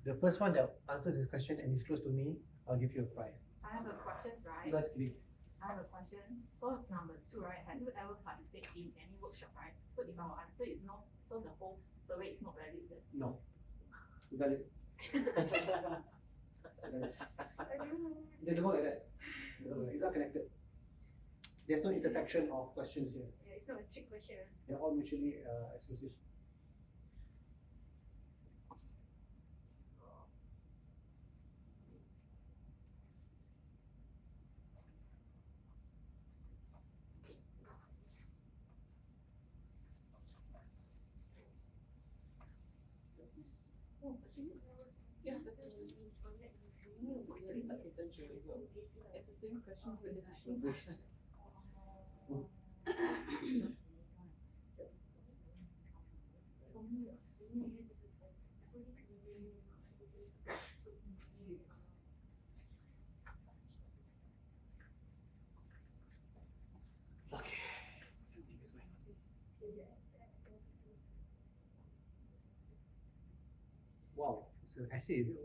S11: The first one that answers this question and is close to me, I'll give you a prize.
S9: I have a question, right?
S11: Let's leave.
S9: I have a question. So number 2, right? Have you ever participated in any workshop, right? So if our answer is no, so the whole survey is not valid.
S11: No. Valid. It doesn't work like that. It's not connected. There's no intersection of questions here.
S9: Yeah, it's not a trick question.
S11: They're all mutually exclusive.
S7: Yeah, that's essentially so. It's the same questions with additional questions.
S11: Okay. Wow, it's an essay, is it?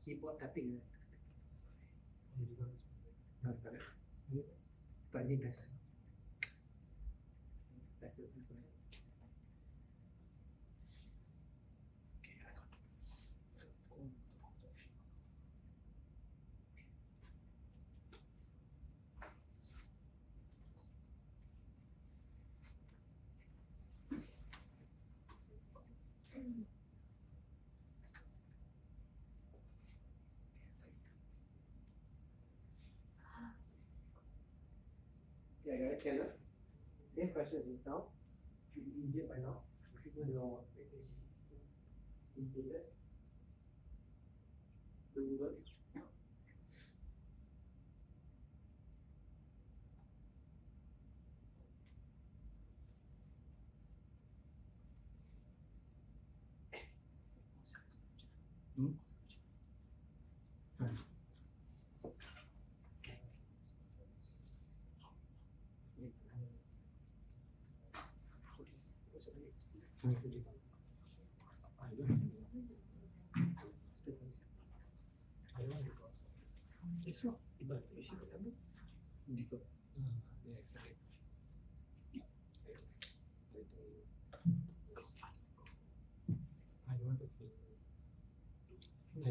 S11: Keyboard tapping. Not that. But need this. That's it. This one. Okay, I got it. Yeah, guys, can same question as just now. Should be easier by now. If you know your indicators. The Google. I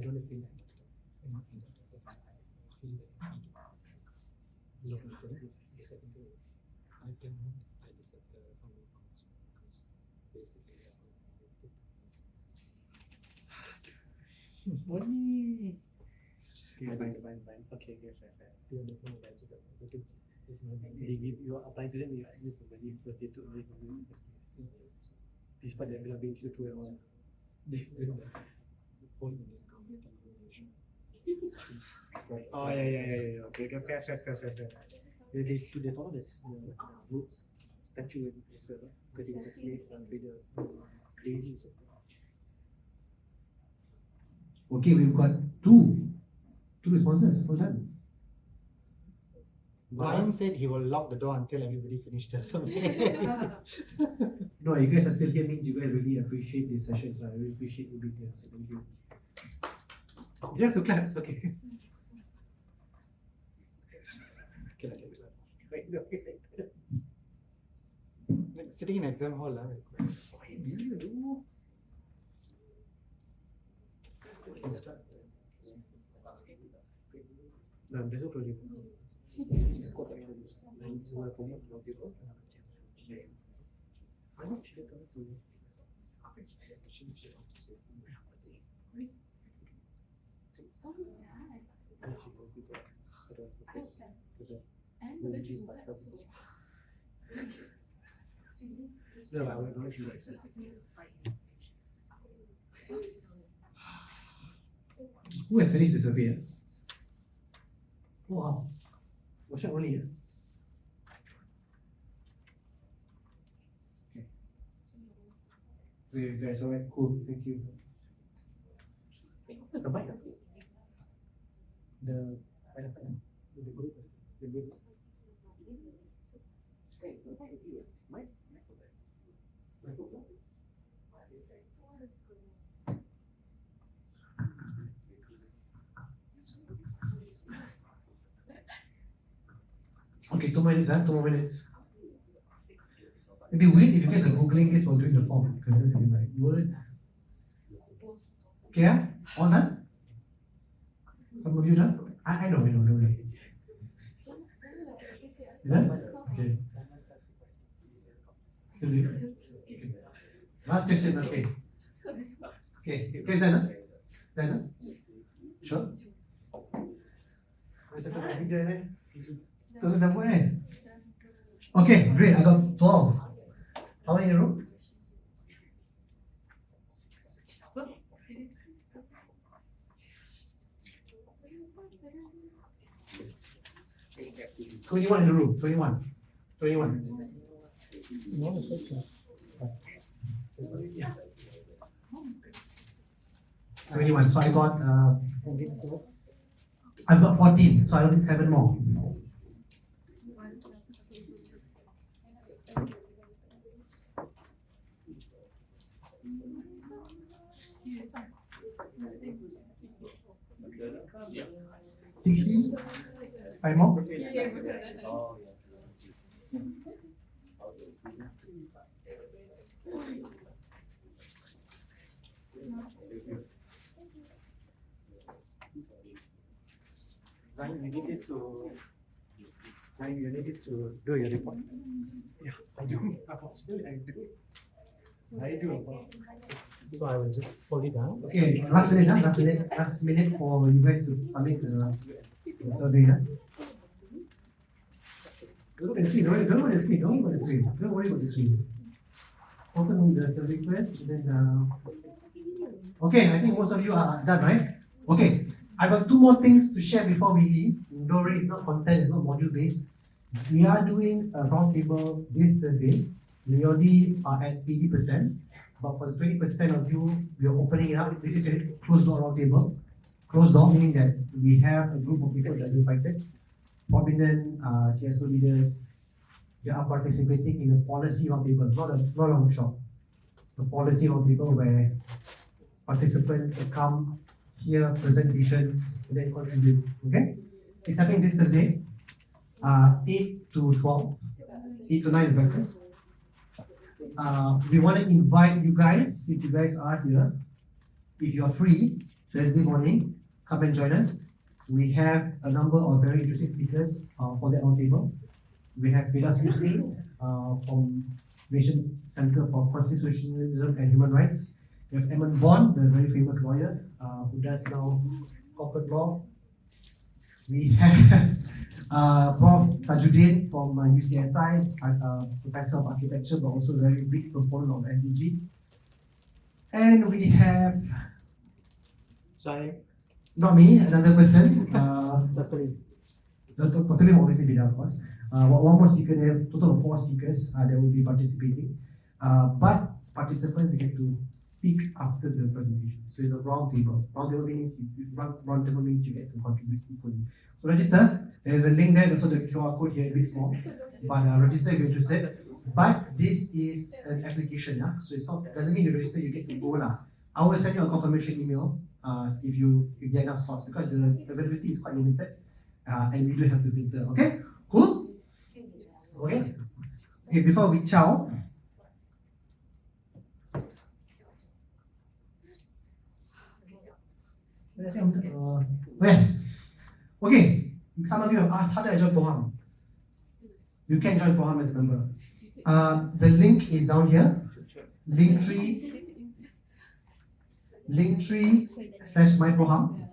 S11: don't feel like Only. Okay, fine. Okay, fair. They give you apply to them, you need to believe because they took away from you. Despite that being true and all. Oh yeah. Okay, fair. They follow the roots statue as well because he was a slave trader. Crazy. Okay, we've got two responses. Well done.
S2: Zaim said he will lock the door until everybody finished their survey.
S11: No, you guys are still here means you guys really appreciate this session. I really appreciate you being here. So thank you. You have to clap, it's okay.
S2: Like sitting in exam hall.
S11: No, there's no project. Just go back and see what promote your people. I'm not sure to no, I will not you guys. Who has finished the survey? Wow. What's that only? Okay. Very guys, alright, cool, thank you. The mic. The group. Okay, 2 minutes, 2 more minutes. It'd be weird if you guys are googling this while doing the form because it'll be like, what? Okay, yeah? All done? Some of you done? I know, don't worry. You done? Okay. Still doing it? Okay. Last question, okay. Okay, you guys done? Done? Sure? Okay, great. I got 12. How many in a row? $21 in the room. 21. 21. So I've got 14. So I only need 7 more.
S10: Yeah.
S11: 60? 5 more? You need this to do your report. Yeah, I do. I do. So I will just fold it down. Okay, last minute for you guys to submit the survey. Look at the screen, don't worry about the screen. Focus on the survey first, then okay, I think most of you are done, right? Okay, I've got 2 more things to share before we leave. Don't worry, it's not content, it's not module based. We are doing a roundtable this Thursday. We already are at 80%, but for the 20% of you, we are opening it up. This is a closed door roundtable. Closed door meaning that we have a group of people that are invited, prominent CSO leaders. They are participating in a policy roundtable, not a workshop. A policy roundtable where participants will come, hear presentations, and then contribute. Okay? It's happening this Thursday, 8 to 12, 8 to 9 is breakfast. We want to invite you guys, if you guys are here, if you are free, Thursday morning, come and join us. We have a number of very interesting speakers for the roundtable. We have Vedas Yusri from Nation Center for Constitutionalism and Human Rights. We have Emmon Bond, the very famous lawyer who does now corporate law. We have Prof. Tajuddin from UCSI, Professor of Architecture, but also a very big proponent of SDGs. And we have, sorry, not me, another person, Dr. Lim will obviously be there, of course. One more speaker there, total of 4 speakers that will be participating. But participants get to speak after the presentation. So it's a round table. Round table means you get to contribute equally. So register. There's a link there, also the QR code here a bit small. But register if you're interested. But this is an application, yeah? So it's not, doesn't mean you register, you get to go lah. I will send you a confirmation email if you get enough slots, because the availability is quite limited. And we do have to filter. Okay? Cool? Okay? Okay, before we ciao. Yes. Okay. Some of you have asked how do I join PROHAM? You can join PROHAM as a member. The link is down here. Linktree/myproham.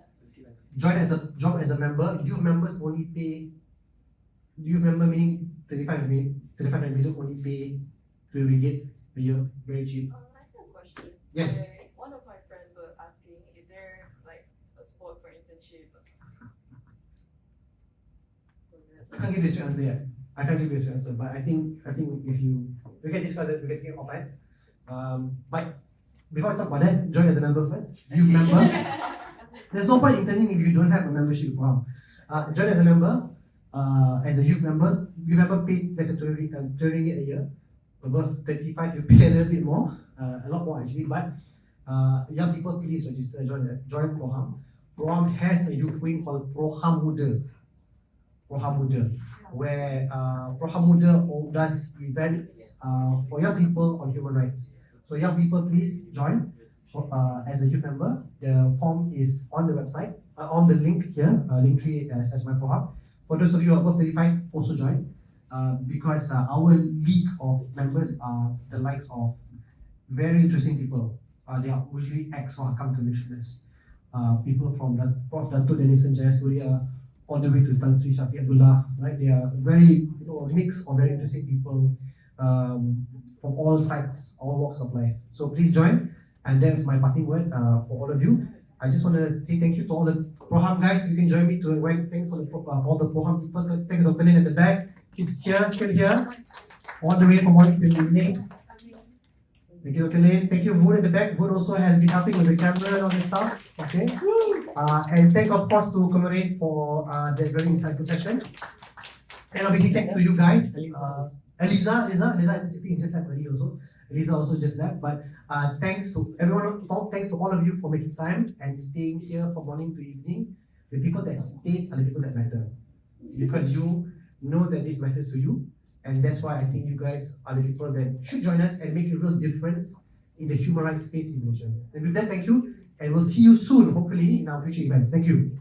S11: Join as a member. Youth members only pay. Youth member meaning 35 million only pay $2 a year. Very cheap.
S18: I have a question.
S11: Yes.
S18: One of my friends were asking if there's like a spot for internship.
S11: I can't give you an answer yet. I can't give you an answer, but I think if we can discuss it, we can take it offline. But before I talk about that, join as a member first. Youth member. There's no point interning if you don't have a membership. Wow. Join as a member. As a youth member, pay less than 20 ringgit a year. Above 35, you pay a little bit more, a lot more actually. But young people, please register, join PROHAM. PROHAM has a youth wing called PROHAM Muda, where PROHAM Muda does events for young people on human rights. So young people, please join as a youth member. The form is on the website, on the link here, linktree/myproham. For those of you above 35, also join. Because our league of members are the likes of very interesting people. They are usually ex-Mahakam commissioners. People from Prof. Dato' Denison Jayasuriya all the way to Tan Sri Shafiq Abdullah, right? They are very, a mix of very interesting people from all sides, all walks of life. So please join, and that's my parting word for all of you. I just want to say thank you to all the PROHAM guys. You can join me to invite thanks for all the PROHAM people. Thanks Dr. Lin at the back. He's here, still here, all the way from morning till evening. Thank you, Dr. Lin. Thank you, Wood at the back. Wood also has been helping with the camera and all this stuff. Okay. And thanks, of course, to Commorate for the very insightful session. And obviously, thanks to you guys. Eliza, I think just left early also. Eliza also just left. But thanks to everyone, thanks to all of you for making time and staying here from morning to evening. The people that stayed are the people that matter. Because you know that this matters to you, and that's why I think you guys are the people that should join us and make a real difference in the human rights space in Malaysia. And with that, thank you, and we'll see you soon, hopefully, in our future events. Thank you.